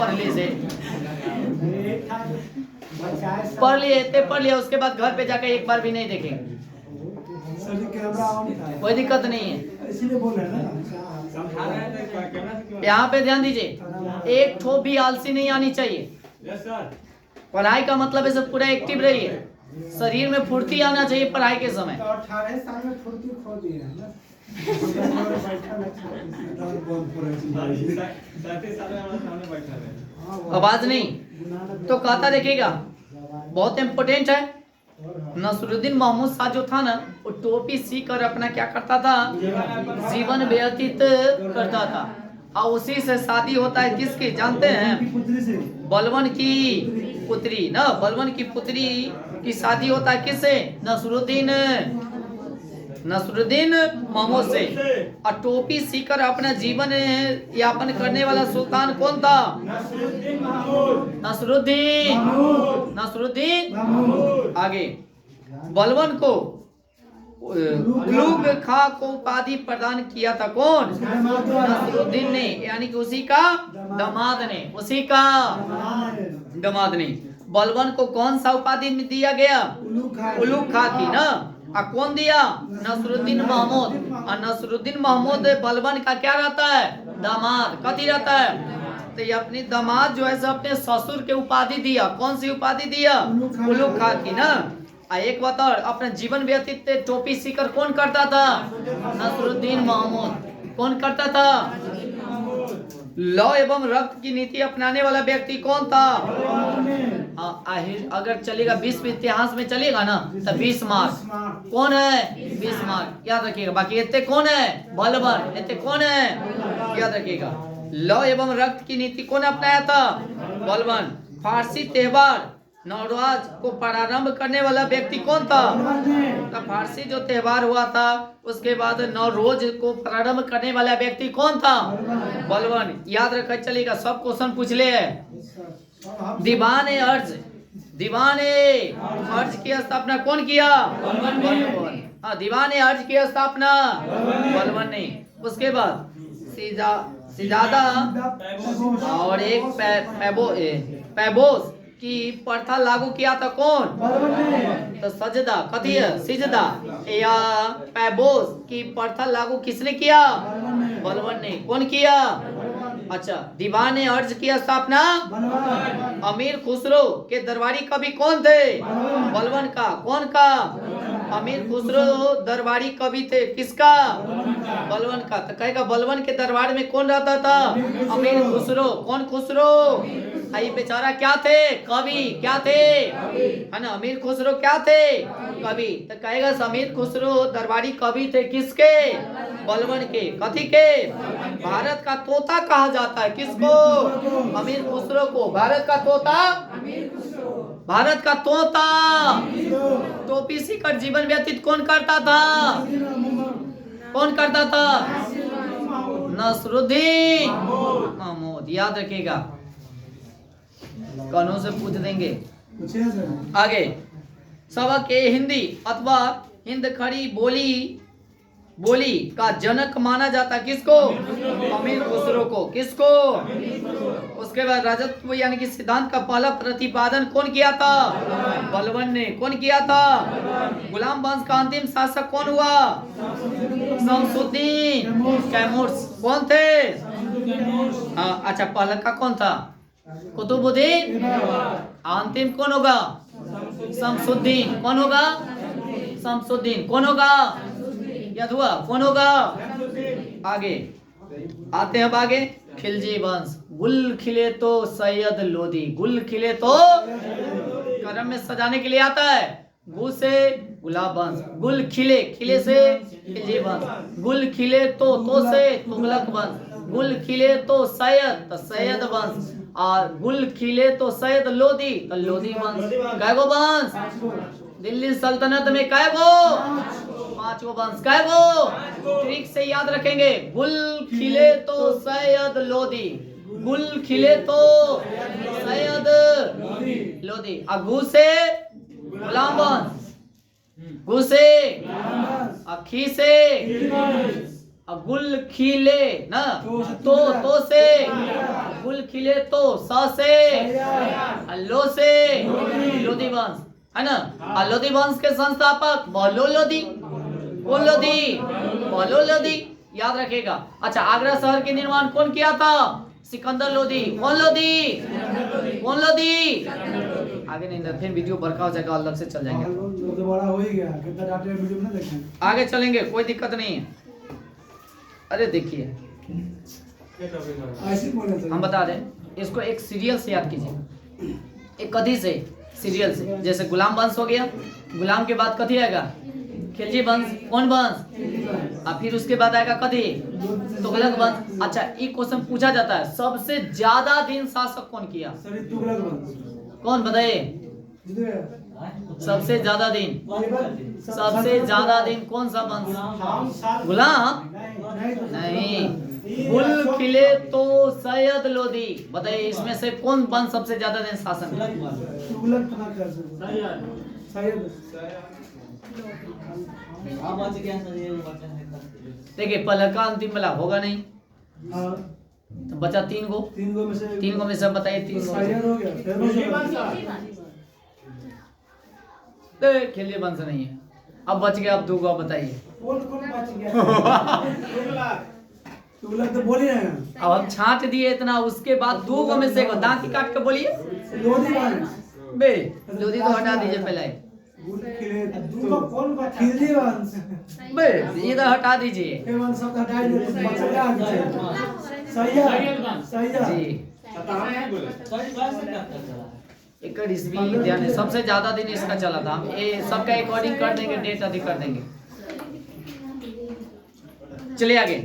पढ़ ली से पढ़ लिया, उसके बाद घर पे जाकर एक बार भी नहीं देखेंगे। कोई दिक्कत नहीं है, इसीलिए बोल रहे हैं ना। यहाँ पे ध्यान दीजिए, एक ठोप भी आलसी नहीं आनी चाहिए। पढ़ाई का मतलब है सब पूरा एक्टिव रहिए, शरीर में फुर्ती आना चाहिए पढ़ाई के समय। 18 साल में फुर्ती खो दी है ना। आवाज नहीं तो कहता देखिएगा, बहुत इम्पोर्टेंट है। नसरुद्दीन महमूद शाह जो था ना, वो टोपी सी कर अपना क्या करता था? जीवन व्यतीत करता था। और उसी से शादी होता है किसकी जानते हैं? बलबन की पुत्री ना, बलबन की पुत्री की शादी होता है किससे? नसरुद्दीन महमूद से। और टोपी सीकर अपना जीवन यापन करने वाला सुल्तान कौन था? नसरुद्दीन। आगे बलबन को उलूग खा को उपाधि प्रदान किया था कौन? नसरुद्दीन ने, यानी कि उसी का दामाद ने। बलबन को कौन सा उपाधि दिया गया? उलूग खा की ना। कौन दिया? नसरुद्दीन महमूद। और नसरुद्दीन महमूद बलबन का क्या रहता है? दामाद। कथी रहता है? तो ये अपनी दामाद जो है सो अपने ससुर के उपाधि दिया। कौन सी उपाधि दिया? उलूक खा की ना। एक बात और, अपना जीवन व्यतीत टोपी सीकर कौन करता था? नसरुद्दीन महमूद। कौन करता था? लौ एवं रक्त की नीति अपनाने वाला व्यक्ति कौन था? अगर चलेगा विश्व इतिहास में चलेगा ना तो 20 मार्क। कौन है? 20 मार्क, याद रखिएगा। बाकी इतने कौन है? बलबन। इतने कौन है? याद रखिएगा। लौ एवं रक्त की नीति कौन अपनाया था? बलबन। फारसी त्योहार नवरोज को प्रारंभ करने वाला व्यक्ति कौन था? तो फारसी जो त्योहार हुआ था उसके बाद नवरोज को प्रारंभ करने वाला व्यक्ति कौन था? बलबन। याद रखा चलेगा, सब क्वेश्चन पूछ ले। दीवान-ए अर्ज की स्थापना कौन किया? बलबन। हाँ, दीवान-ए अर्ज की स्थापना बलबन ने। उसके बाद सिजादा और एक पैबोस की प्रथा लागू किया था कौन? तो सजदा कथी है? सिजदा या पैबोस की प्रथा लागू किसने किया? बलबन ने। कौन किया? अच्छा, दीवान अर्ज की स्थापना अमीर खुसरो के दरबारी कवि कौन थे? बलबन का। कौन का? अमीर खुसरो दरबारी कवि थे। किसका? बलबन का। तो कहेगा बलबन के दरबार में कौन रहता था? अमीर खुसरो। कौन खुसरो? ये बेचारा क्या थे? कवि। क्या थे? है ना, अमीर खुसरो क्या थे? कवि। तो कहेगा अमीर खुसरो दरबारी कवि थे। किसके? बलबन के। कथी के? भारत का तोता कहा जाता है। किसको? अमीर खुसरो को। भारत का तोता, भारत का तोता। टोपी सीकर जीवन व्यतीत कौन करता था? कौन करता था? नसरुद्दीन महमूद। याद रखिएगा, कानून से पूछ देंगे। आगे सबक के हिंदी अथवा हिंद खड़ी बोली का जनक माना जाता किसको? अमीर खुसरो को। किसको? उसके बाद राजत्व यानी कि सिद्धांत का पहला प्रतिपादन कौन किया था? बलबन ने। कौन किया था? गुलाम वंश का अंतिम शासक कौन हुआ? शमसुद्दीन कैमूर्स। कौन थे? हाँ, अच्छा, पहला का कौन था? कुतुबुद्दीन। अंतिम कौन होगा? शमसुद्दीन। कौन होगा? शमसुद्दीन। कौन होगा? याद हुआ? कौन होगा? आगे आते हैं। अब आगे खिलजी वंश। गुल खिले तो सैयद लोदी। गुल खिले तो करम में सजाने के लिए आता है। गु से गुलाब वंश। गुल खिले, खिले से खिलजी वंश। गुल खिले तो से तुगलक वंश। गुल खिले तो सैयद, तो सैयद वंश। और गुल खिले तो सैयद लोदी, तो लोदी वंश। कैगो वंश? दिल्ली सल्तनत में कैगो? 5 वंश। कैगो? ट्रिक से याद रखेंगे। गुल खिले तो सैयद लोदी। गुल खिले तो सैयद लोदी। अगू से गुलाम वंश। गु से अखी से गुल खिले ना, तो से गुल खिले तो सा से लो से लोदी वंश, है ना। लोदी वंश के संस्थापक बहलो लोदी। कौन लोदी? बहलो लोदी। याद रखेगा। अच्छा, आगरा शहर के निर्माण कौन किया था? सिकंदर लोदी। कौन लोदी? कौन लोदी? आगे नहीं, फिर वीडियो बड़का हो जाएगा, अलग से चल जाएंगे। तो बड़ा हो ही गया, कितना डाटा वीडियो में देखें। आगे चलेंगे, कोई दिक्कत नहीं है। अरे देखिए, हम बता दें इसको, एक सीरियल से याद कीजिए। एक कथी से? सीरियल से। जैसे गुलाम वंश हो गया, गुलाम के बाद कथी आएगा? खिलजी वंश। कौन वंश? और फिर उसके बाद आएगा कथी? तुगलक वंश। अच्छा, एक क्वेश्चन पूछा जाता है, सबसे ज्यादा दिन शासक कौन किया? तुगलक वंश। कौन बताइए? सबसे ज्यादा दिन, सबसे ज्यादा दिन कौन सा वंश? गुलाम नहीं, गुल खिले तो सैयद लोदी। बताइए इसमें से कौन वंश सबसे ज्यादा दिन शासन? देखिए, पहले का अंतिम वाला होगा नहीं, तो बचा 3 गो। 3 गो में से बताइए 3 गो। खिलजी वंश नहीं है। अब बच गया, अब 2 गो बताइए। तो बोला तो बोल ही रहे हैं अब हम छांट दिए इतना, उसके बाद दो को में से एक दांत ही काट के बोलिए लोधी वंश बे। लोधी तो हटा दीजिए पहले खिलजी वंश बे, ये तो हटा दीजिए ये वंश शब्द हटाई दे तो बचा क्या आगे सही है सही है जी। एक ईस्वी ध्यान है, सबसे ज्यादा दिन इसका चला था। ये सबका अकॉर्डिंग कर देंगे, डेट अधिक कर देंगे। चलिए आगे।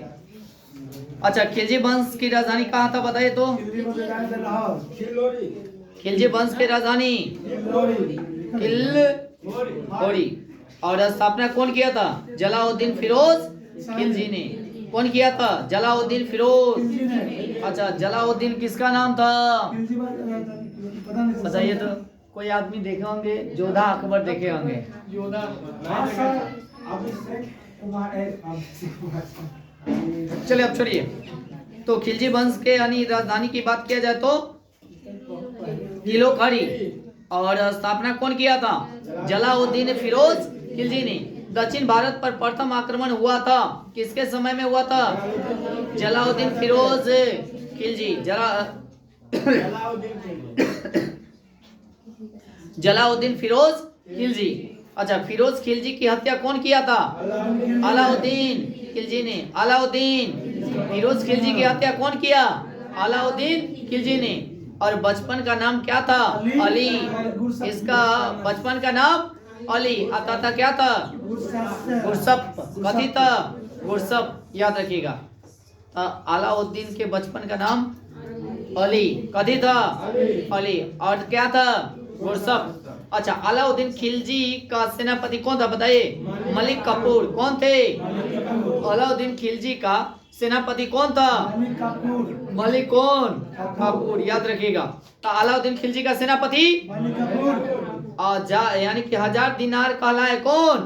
अच्छा, खिलजी वंश की राजधानी कहाँ था बताइए तो? खिलजी वंश जाने दे लाहौर खिलजी वंश की राजधानी किल्लोरी। और स्थापना कौन किया था? जलाउद्दीन फिरोज खिलजी ने। कौन किया था? जलाउद्दीन फिरोज। खिलजी ने अच्छा, जलाउद्दीन किसका नाम था? खिलजी वंश पता नहीं बताइए तो। कोई आदमी देखे होंगे, जोधा अकबर देखे होंगे। योदा हाँ सर अब चलिए अब छोड़िए। तो खिलजी वंश के यानी राजधानी की बात किया जाए तो किलोखड़ी। और स्थापना कौन किया था? जलाउद्दीन फिरोज खिलजी ने। दक्षिण भारत पर प्रथम आक्रमण हुआ था, किसके समय में हुआ था? जलाउद्दीन फिरोज खिलजी। जलाउद्दीन फिरोज खिलजी। अच्छा, फिरोज खिलजी की हत्या कौन किया था? अलाउद्दीन खिलजी ने। अलाउद्दीन फिरोज खिलजी की हत्या कौन किया? अलाउद्दीन खिलजी ने। और बचपन का नाम क्या था? अली। इसका बचपन का नाम अली। आता था क्या था? गुरसप। कथी था? गुरसप। याद रखिएगा। अलाउद्दीन के बचपन का नाम अली। कथी था? अली। और क्या था? गुरसप। अच्छा, अलाउद्दीन खिलजी का सेनापति कौन था बताइए? मलिक कपूर। कौन थे? अलाउद्दीन खिलजी का सेनापति कौन था? मलिक कौन? कपूर। याद रखिएगा। तो अलाउद्दीन खिलजी का सेनापति यानी कि 1000 दिनार कहलाए कौन?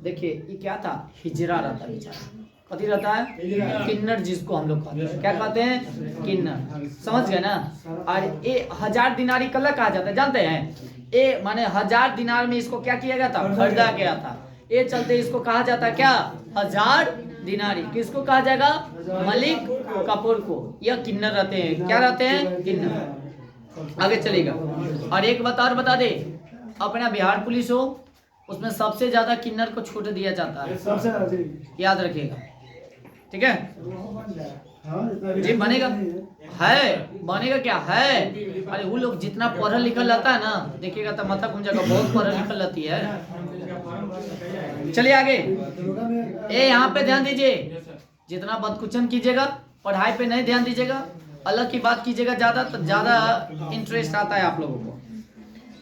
देखिए ये क्या था? हिजरा रहता बेचारा। कथी रहता है? किन्नर, जिसको हम लोग कहते हैं। क्या कहते हैं? किन्नर। समझ गए ना? और ये 1000 दिनारी कल्ला कहा जाता है, जानते हैं? ये माने 1000 दिनार में इसको क्या किया गया था? खरीदा गया था। ये चलते इसको कहा जाता है क्या? 1000 दिनारी। किसको कहा जाएगा? मलिक कपूर को। यह किन्नर रहते हैं। क्या रहते हैं? किन्नर। आगे चलेगा। और एक बात और बता दे, अपना बिहार पुलिस हो उसमें सबसे ज्यादा किन्नर को छूट दिया जाता है। याद रखिएगा, ठीक है जी? बनेगा है, बनेगा क्या है? अरे वो लोग जितना पढ़ा लिखा रहता है ना, देखिएगा तो माथा कुंजा का बहुत पढ़ा लिखा रहती है। चलिए आगे। ए यहाँ पे ध्यान दीजिए, जितना बदकुचन कीजिएगा पढ़ाई पे नहीं ध्यान दीजिएगा, अलग की बात कीजिएगा ज्यादा, तो ज्यादा इंटरेस्ट आता है आप लोगों को।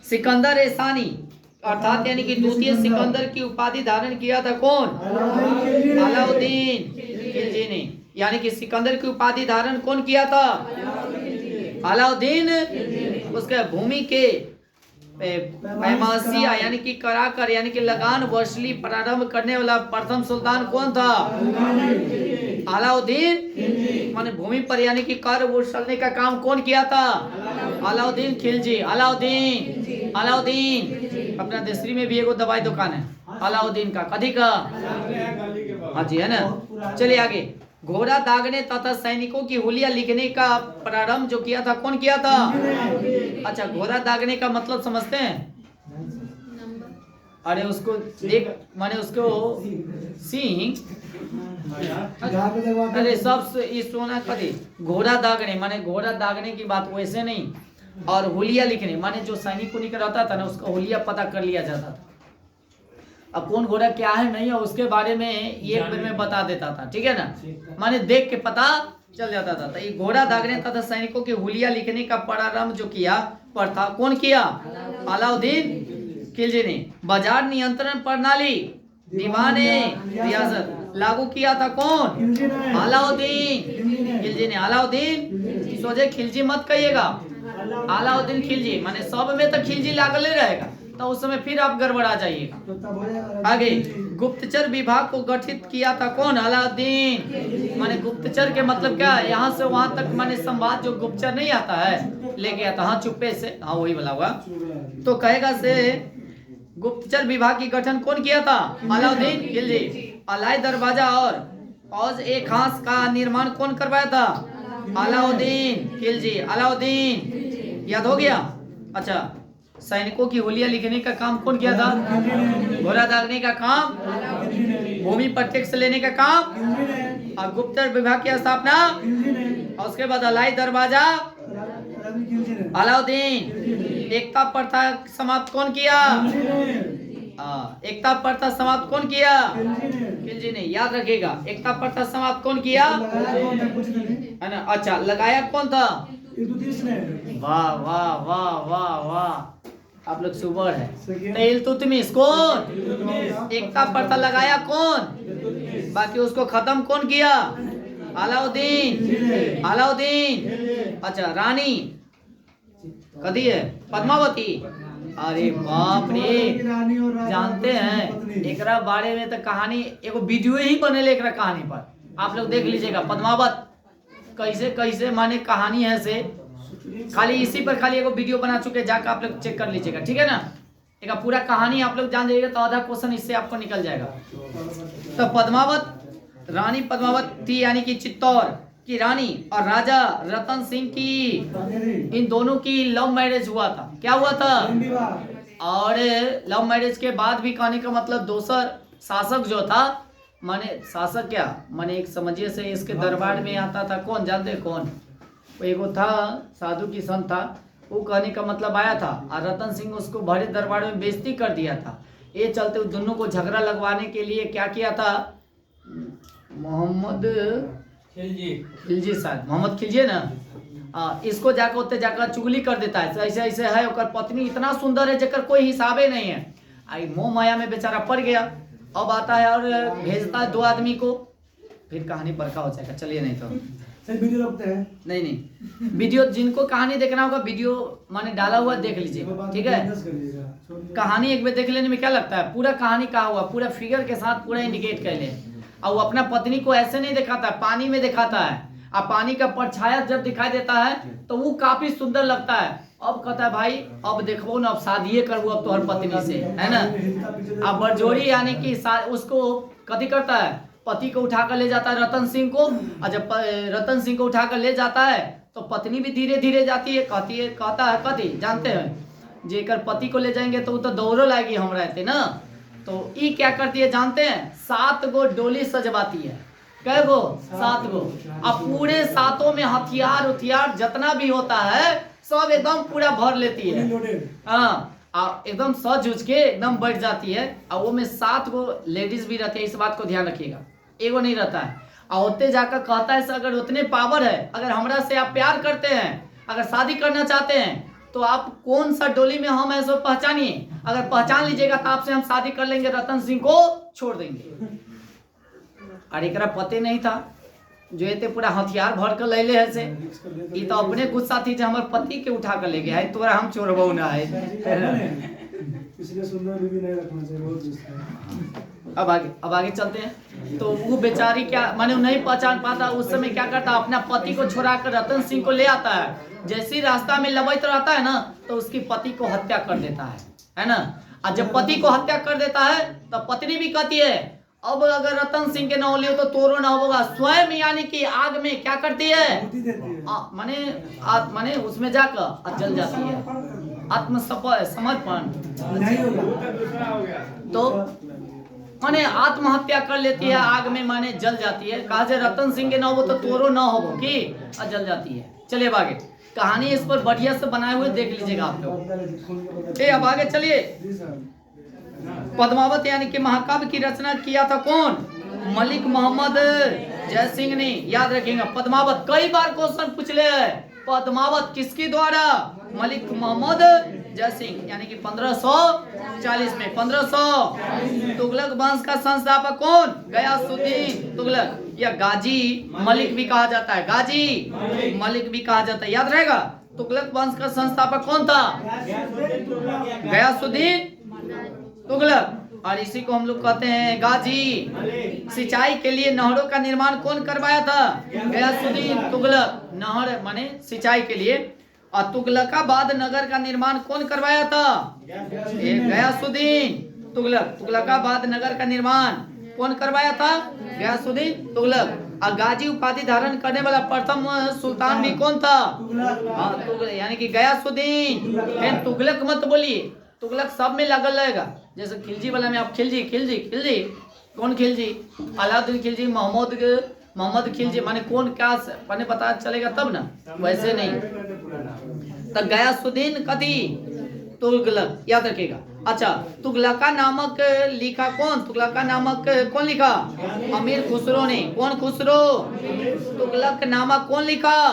सिकंदर ए सानी अर्थात यानी कि द्वितीय सिकंदर की उपाधि धारण किया था कौन? अलाउद्दीन खिलजी ने। यानी कि सिकंदर की उपाधि धारण कौन किया था? अलाउद्दीन। उसके भूमि के पैमासिया यानी कि कराकर यानी कि लगान वसूली प्रारंभ करने वाला प्रथम सुल्तान कौन था? अलाउद्दीन। माने भूमि पर यानी कि कर वसूलने का काम कौन किया था? अलाउद्दीन खिलजी। अलाउद्दीन। अलाउद्दीन। अपना देशरी में भी एगो दवाई दुकान है अलाउद्दीन का। कदी का? हाँ जी, है ना? चलिए आगे। घोड़ा दागने तथा सैनिकों की हुलिया लिखने का प्रारंभ जो किया था कौन किया था? अच्छा, घोड़ा दागने का मतलब समझते हैं? अरे उसको देख, माने उसको सिंह, अरे सब सोना कदी घोड़ा दागने माने घोड़ा दागने की बात वैसे नहीं। और हुलिया लिखने माने जो सैनिक को निकल रहता था ना, उसका हुलिया पता कर लिया जाता था। अब कौन घोड़ा क्या है नहीं है उसके बारे में एक बार में बता देता था, ठीक है ना? माने देख के पता चल जाता था। तो ये घोड़ा दागने तथा सैनिकों की हुलिया लिखने का प्रारंभ जो किया प्रथा कौन किया? अलाउद्दीन खिलजी ने। बाजार नियंत्रण प्रणाली दीवाने रियासत लागू किया था कौन? अलाउद्दीन खिलजी ने। अलाउद्दीन सोचे खिलजी मत कहिएगा, अलाउद्दीन खिलजी। माने सब में तो खिलजी लागले रहेगा, तो उस समय फिर आप गड़बड़ा जाइएगा। आगे। गुप्तचर विभाग को गठित किया था कौन? अलाउद्दीन। माने गुप्तचर के मतलब क्या? यहाँ से वहां तक माने संवाद जो गुप्तचर नहीं आता है लेके आता। हाँ, चुप्पे से, हाँ वही वाला हुआ। तो कहेगा से गुप्तचर विभाग की गठन कौन किया था? अलाउद्दीन खिलजी। अलाई दरवाजा और और एक खास का निर्माण कौन करवाया था? अलाउद्दीन खिलजी। अलाउद्दीन याद हो गया। अच्छा, सैनिकों की हुलिया लिखने का काम कौन किया था? घोड़ा दागने का काम, भूमि पर टैक्स लेने का काम, और गुप्त विभाग की स्थापना, और उसके बाद अलाई दरवाजा अलाउद्दीन। एकता प्रथा समाप्त कौन किया? एकता प्रथा समाप्त कौन किया? खिलजी ने। याद रखिएगा, एकता प्रथा समाप्त कौन किया है ना। अच्छा, लगाया कौन था? वाह वाह वाह वाह वाह, आप लोग सुपर है। तो इल्तुतमिश कौन? एकता प्रथा लगाया कौन? बाकी उसको खत्म कौन किया? अलाउद्दीन। अलाउद्दीन। अच्छा, रानी कदी है? पद्मावती। अरे बाप रे, जानते हैं एकरा बारे में तो कहानी एगो वीडियो ही बनेले एकरा कहानी पर, आप लोग देख लीजिएगा। पद्मावत कैसे कैसे माने कहानी है से, खाली इसी पर खाली एगो वीडियो बना चुके, जाकर आप लोग चेक कर लीजिएगा, ठीक है ना। एक पूरा कहानी आप लोग जान जाइएगा तो आधा क्वेश्चन इससे आपको निकल जाएगा। तो पद्मावत, रानी पद्मावत थी यानी कि चित्तौड़ की रानी, और राजा रतन सिंह की, इन दोनों की लव मैरिज हुआ था। क्या हुआ था? और लव मैरिज के बाद भी कहने का मतलब दोसर शासक जो था, माने शासक क्या माने, एक समझिए से इसके दरबार में आता था कौन, जानते कौन? एगो था साधु की संत था, वो कहने का मतलब आया था, और रतन सिंह उसको बड़े दरबार में बेइज्जती कर दिया था। ये चलते दोनों को झगड़ा लगवाने के लिए क्या किया था? मोहम्मद खिलजी शायद, मोहम्मद खिलजी ना, इसको जाकर उत्ते जाकर चुगली कर देता है। ऐसे ऐसे है, और पत्नी इतना सुंदर है जकर कोई हिसाबे नहीं है। आई मोह माया में बेचारा पड़ गया। अब आता है और भेजता है 2 आदमी को, फिर कहानी बरका हो जाएगा। चलिए, नहीं तो वीडियो लगते हैं। नहीं वीडियो जिनको कहानी देखना होगा वीडियो माने डाला हुआ देख लीजिए, ठीक है। कहानी एक बार देख लेने में क्या लगता है, पूरा कहानी कहा हुआ पूरा फिगर के साथ पूरा इंडिकेट कर ले। और वो अपना पत्नी को ऐसे नहीं दिखाता, पानी में दिखाता है, और पानी का परछाया जब दिखाई देता है तो वो काफी सुंदर लगता है। अब कहता है भाई अब देखो ना, अब शादी करबो अब तोहर पत्नी से, है ना। अब बरजोरी यानी कि उसको कथी करता है, पति को उठाकर ले जाता है रतन सिंह को, और जब रतन सिंह को उठाकर ले जाता है तो पत्नी भी धीरे धीरे जाती है। कहता है कथी जानते हैं, जेकर पति को ले जाएंगे तो वो तो दौड़ो लाएगी हम रहते ना। तो ये क्या करती है जानते हैं, 7 गो डोली सजवाती है। कै गो? 7 गो। अब पूरे 7 में हथियार उथियार जितना भी होता है सब एकदम पूरा भर लेती है। हाँ, एकदम सज उज के एकदम बैठ जाती है। और वो में 7 गो लेडीज भी रहती है, इस बात को ध्यान रखिएगा, एगो नहीं रहता है। और उतने जाकर कहता है अगर उतने पावर है, अगर हमरा से आप प्यार करते हैं, अगर शादी करना चाहते हैं तो आप कौन सा डोली में हम ऐसा पहचानिए, अगर पहचान लीजिएगा तो आपसे हम शादी कर लेंगे, रतन सिंह को छोड़ देंगे। और एकरा पते नहीं था, जो ये पूरा हथियार भर कर ले है से, ये तो अपने गुस्सा थी जो हमारे पति के उठा कर ले गया है, तोरा हम छोड़बो ना है। इसलिए सुंदर भी नहीं रखना चाहिए, बहुत गुस्सा है। अब आगे चलते हैं। तो वो बेचारी क्या माने नहीं पहचान पाता, उस समय क्या करता, अपना पति को छोड़ाकर रतन सिंह को ले आता है। जैसे रास्ता में लबैत रहता है ना तो उसकी पति को हत्या कर देता है ना। और जब पति को हत्या कर देता है तो पत्नी भी कहती है अब अगर रतन सिंह के न हो लियो तो तोरो न होगा। स्वयं यानी कि आग में क्या करती है, माने उसमें जाकर जल जाती है, आत्मसमर्पण। तो माने आत्महत्या कर लेती है आग में, माने जल जाती है। कहा जाए रतन सिंह के न हो तो तोरो न हो कि जल जाती है। चलिए आगे, कहानी इस पर बढ़िया से बनाए हुए देख लीजिएगा आप लोग। अब आगे चलिए। पद्मावत यानी कि महाकाव्य की रचना किया था कौन? मलिक मोहम्मद जयसिंह ने। याद रखिएगा, पद्मावत कई बार क्वेश्चन पूछ ले। पद्मावत किसके द्वारा? मलिक मोहम्मद जयसिंह यानी कि 1540 में। 1500 तुगलक वंश का संस्थापक कौन? गयासुद्दीन तुगलक, या गाजी मलिक भी कहा जाता है, गाजी मलिक भी कहा जाता है, याद रहेगा। तुगलक वंश का संस्थापक कौन था? गयासुद्दीन तुगलक, और इसी को हम लोग कहते हैं गाजी। सिंचाई के लिए नहरों का निर्माण कौन करवाया था? गयासुद्दीन तुगलक। नहर माने सिंचाई के लिए। और तुगलकाबाद नगर का निर्माण कौन करवाया था? गयासुद्दीन तुगलक। तुगलकाबाद नगर का निर्माण कौन करवाया था? गयासुद्दीन तुगलक। और गाजी उपाधि धारण करने वाला प्रथम सुल्तान भी कौन था? हाँ, तुगलक, यानी कि गयासुद्दीन। फिर तुगलक मत बोलिए, तुगलक सब में लगल रहेगा। जैसे खिलजी वाला में आप खिलजी खिलजी खिलजी, कौन खिलजी? अलाउद्दीन खिलजी, मोहम्मद खिलजी, माने कौन क्या पढ़ने पता चलेगा तब ना, वैसे नहीं। तो गयासुद्दीन कथी? तुगलक, याद रखिएगा। अच्छा, तुगलका नामक लिखा कौन? तुगलका नामक कौन लिखा? अमीर खुसरो ने। कौन खुसरो? तुगलक नामा कौन लिखा?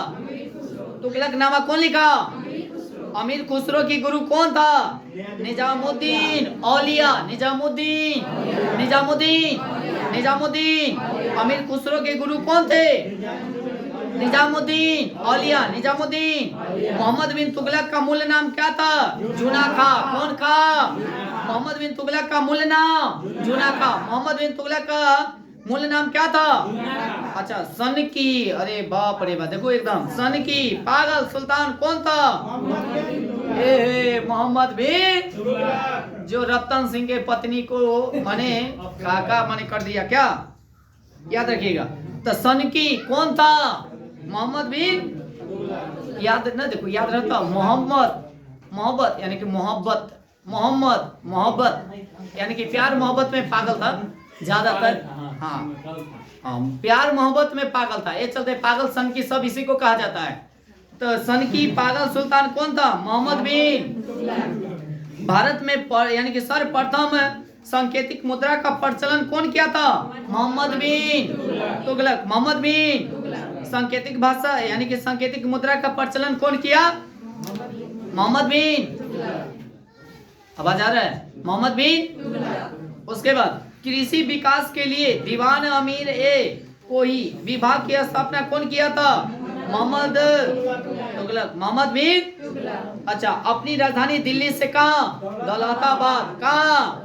तुगलक नामा कौन लिखा? अमीर खुसरो की गुरु कौन था? निजामुद्दीन औलिया। निजामुद्दीन। अमीर खुसरो के गुरु कौन थे? निजामुद्दीन औलिया, निजामुद्दीन। मोहम्मद बिन तुगलक का मूल नाम क्या था? जूना खा। कौन का? मोहम्मद बिन तुगलक का मूल नाम जूना खा। मोहम्मद बिन तुगलक का मूल नाम क्या था? अच्छा, सन की, अरे बाप रे बाप, देखो एकदम सन की पागल सुल्तान कौन था? मोहम्मद बिन, जो रतन सिंह के पत्नी को माने काका माने कर दिया क्या? याद रखिएगा। तो सन की कौन था? मोहम्मद बिन, याद ना, देखो याद रहता। मोहब्बत यानी कि मोहब्बत यानी कि प्यार मोहब्बत में पागल था ज्यादातर। हाँ, प्यार मोहब्बत में पागल था, ये चलते पागल सन की सब इसी को कहा जाता है। तो सन की पागल सुल्तान कौन था? मोहम्मद बिन। भारत में यानी कि सर्वप्रथम सांकेतिक मुद्रा का प्रचलन कौन किया था? मोहम्मद बिन तुगलक। मोहम्मद बिन। सांकेतिक भाषा यानी कि सांकेतिक मुद्रा का प्रचलन कौन किया? मोहम्मद बिन। आवाज आ रहा है? मोहम्मद बिन। उसके बाद कृषि विकास के लिए दीवान अमीर को ही विभाग की स्थापना कौन किया था? मोहम्मद तुगलक। मोहम्मद बिन। अच्छा, अपनी राजधानी दिल्ली से कहाँ? दौलताबाद। कहाँ?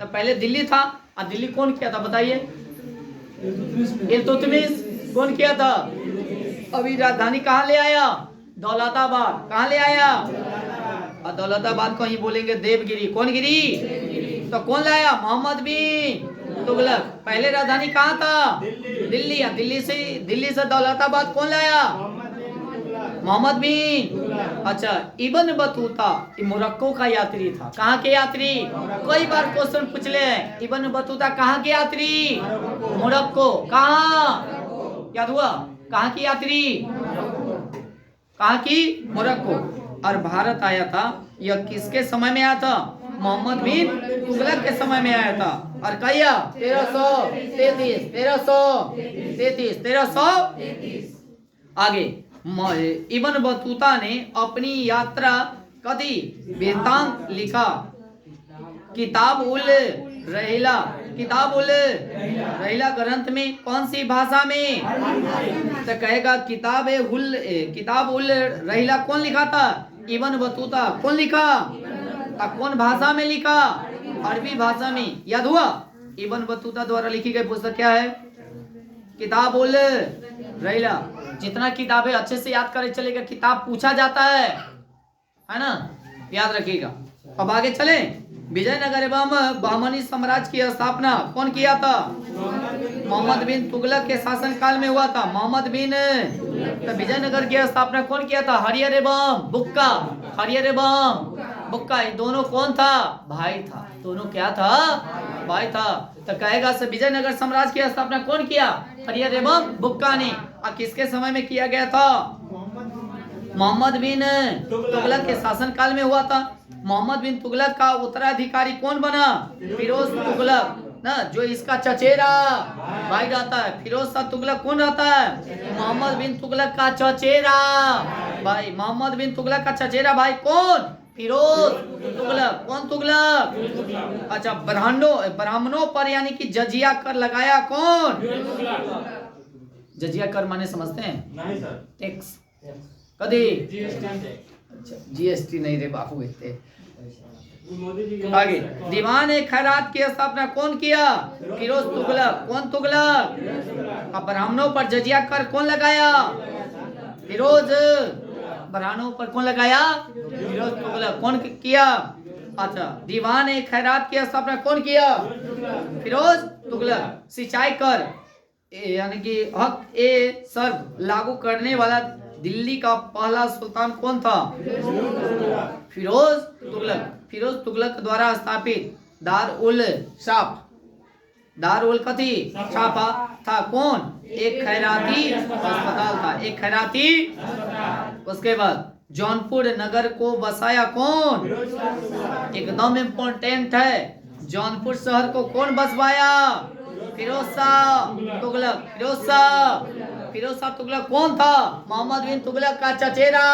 तो पहले दिल्ली था, और दिल्ली कौन किया था बताइए? इल्तुतमिश। कौन किया था? अभी राजधानी कहाँ ले आया? दौलताबाद। कहाँ ले आया? और दौलताबाद को ही बोलेंगे देवगिरी। कौन गिरी? तो कौन लाया? मोहम्मद बिन तुगलक। पहले राजधानी कहाँ था? दिल्ली। दिल्ली से दौलताबाद कौन लाया? मोहम्मद बिन। अच्छा, इब्न बतूता मोरक्को का यात्री था। कहाँ के यात्री? कई बार क्वेश्चन पूछ ले। इब्न बतूता कहाँ के यात्री? मोरक्को। कहाँ? याद हुआ? कहाँ की यात्री? कहाँ की? मोरक्को। और भारत आया था, यह किसके समय में आया था? मोहम्मद बिन तुगलक के समय में आया था। और कहिया 1333। आगे इब्न बतूता ने अपनी यात्रा कदी वृत्तांत लिखा। किताब उल रहीला ग्रंथ में कौन सी भाषा में? तो कहेगा किताब उल रहीला कौन लिखा था? Ibn Battuta. कौन लिखा? कौन भाषा में लिखा? अरबी भाषा में। याद हुआ? इब्न बतूता द्वारा लिखी गई पुस्तक क्या है? किताब उल रहीला। जितना किताबें अच्छे से याद करे चलेगा, किताब पूछा जाता है ना, याद रखिएगा। अब आगे चले। विजयनगर एवं बहमनी साम्राज्य की स्थापना कौन किया था? मोहम्मद बिन तुगलक के शासन काल में हुआ था। मोहम्मद बिन। तो विजयनगर की स्थापना कौन किया था? हरियर एवं बुक्का। ये दोनों कौन था? भाई था। दोनों क्या था? भाई था। तो कहेगा से विजयनगर साम्राज्य की स्थापना कौन किया? हरियर एवं बुक्का ने। और किसके समय में किया गया था? मोहम्मद बिन तुगलक के शासन काल में हुआ था। मोहम्मद बिन तुगलक का उत्तराधिकारी कौन बना? फिरोज तुगलक ना, जो इसका चचेरा भाई रहता है। फिरोज शाह तुगलक कौन रहता है? मोहम्मद बिन तुगलक का चचेरा भाई। मोहम्मद बिन तुगलक का चचेरा भाई कौन? फिरोज तुगलक। कौन तुगलक? अच्छा, ब्राह्मणों पर यानी कि जजिया कर लगाया कौन? जजिया कर माने समझते हैं? नहीं सर। टैक्स कदी? जीएसटी नहीं रे बापू। आगे दीवान खैरात की स्थापना कौन किया? फिरोज तुगलक। कौन तुगलक? अब ब्राह्मणों पर जजिया कर कौन लगाया? फिरोज। ब्राह्मणों पर कौन लगाया? फिरोज तुगलक। कौन किया? अच्छा, दीवान खैरात की स्थापना कौन किया? फिरोज तुगलक सिंचाई कर यानी कि हक ए शर्त लागू करने वाला दिल्ली का पहला सुल्तान कौन था? फिरोज तुगलक। फिरोज तुगलक द्वारा स्थापित दार उल कथी छापा था कौन? एक खैराती अस्पताल था, एक खैराती। उसके बाद जौनपुर नगर को बसाया कौन? एकदम इम्पोर्टेंट है, जौनपुर शहर को कौन बसवाया? फिरोज शाह तुगलक। फिरोज शाह तुगलक कौन था? मोहम्मद बिन तुगलक का चचेरा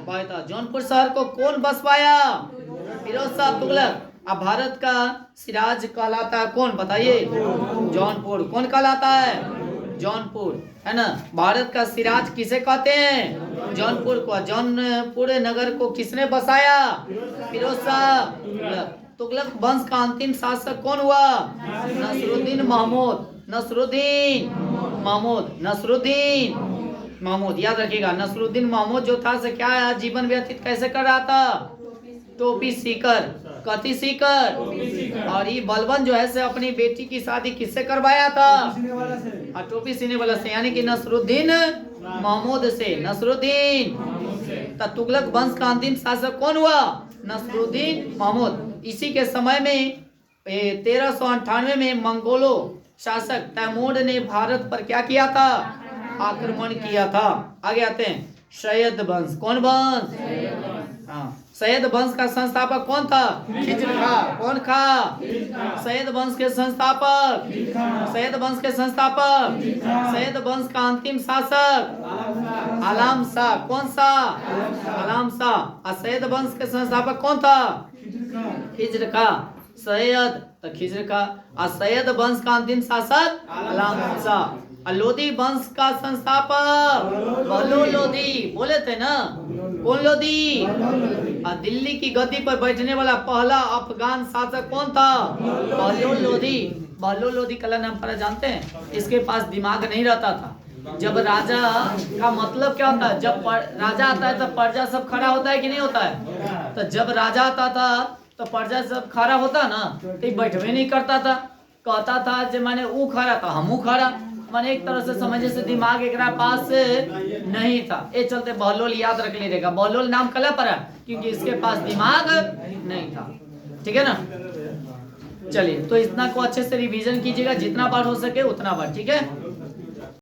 भाई था। जौनपुर शहर को कौन बसवाया? फिरोज शाह तुगलक। अब भारत का सिराज कहलाता है कौन? बताइए। जौनपुर। कौन कहलाता है? जौनपुर, है ना। भारत का सिराज किसे कहते हैं? जौनपुर को। जौनपुर नगर को किसने बसाया? फिरोज शाह तुगलक। तुगलक वंश का अंतिम शासक कौन हुआ? नसरुद्दीन महमूद। याद रखिएगा, नसरुद्दीन महमूद जो था से क्या जीवन व्यतीत कैसे कर रहा था? टोपी सीकर, कथी सीकर। और ये बलबन जो है से अपनी बेटी की शादी किससे करवाया था? टोपी सीने वाला से, यानी कि नसरुद्दीन महमूद से। तुगलक वंश का अंतिम शासक कौन हुआ? नसरुद्दीन महमूद। इसी के समय में 1398 में मंगोलो शासक तैमूर ने भारत पर क्या किया था? आक्रमण किया था। आगे आते हैं, सैयद वंश। कौन वंश? हाँ, सैयद वंश का संस्थापक कौन था? खिज्र खा। कौन खा? सैयद वंश के संस्थापक। सैयद वंश का अंतिम शासक आलम शाह। कौन सा? आलम शाह। और सैयद वंश के संस्थापक कौन था? खिज्र खा। सैयद तो खिज्र खा। और सैयद वंश का अंतिम शासक आलम शाह। लोधी वंश का संस्थापक बहलोल लोधी। बोले थे ना, कौन लोधी? और दिल्ली की गद्दी पर बैठने वाला पहला अफगान शासक कौन था? बहलोल लोधी। बहलोल लोधी का नाम पर जानते हैं? इसके पास दिमाग नहीं रहता था। जब राजा का मतलब क्या होता है? जब राजा आता है तो प्रजा सब खड़ा होता है कि नहीं होता है? तो जब राजा आता था तो प्रजा सब खड़ा होता ना, तो बैठवे नहीं करता था। कहता था जो माने वो खड़ा था हमू खड़ा, माने एक तरह से समझे से दिमाग एक पास नहीं था। ये चलते बहलोल याद रख लीजिएगा। बहलोल नाम कला पड़ा क्योंकि इसके पास दिमाग नहीं था। ठीक है ना। चलिए, तो इतना को अच्छे से रिवीजन कीजिएगा, जितना बार हो सके उतना बार। ठीक है।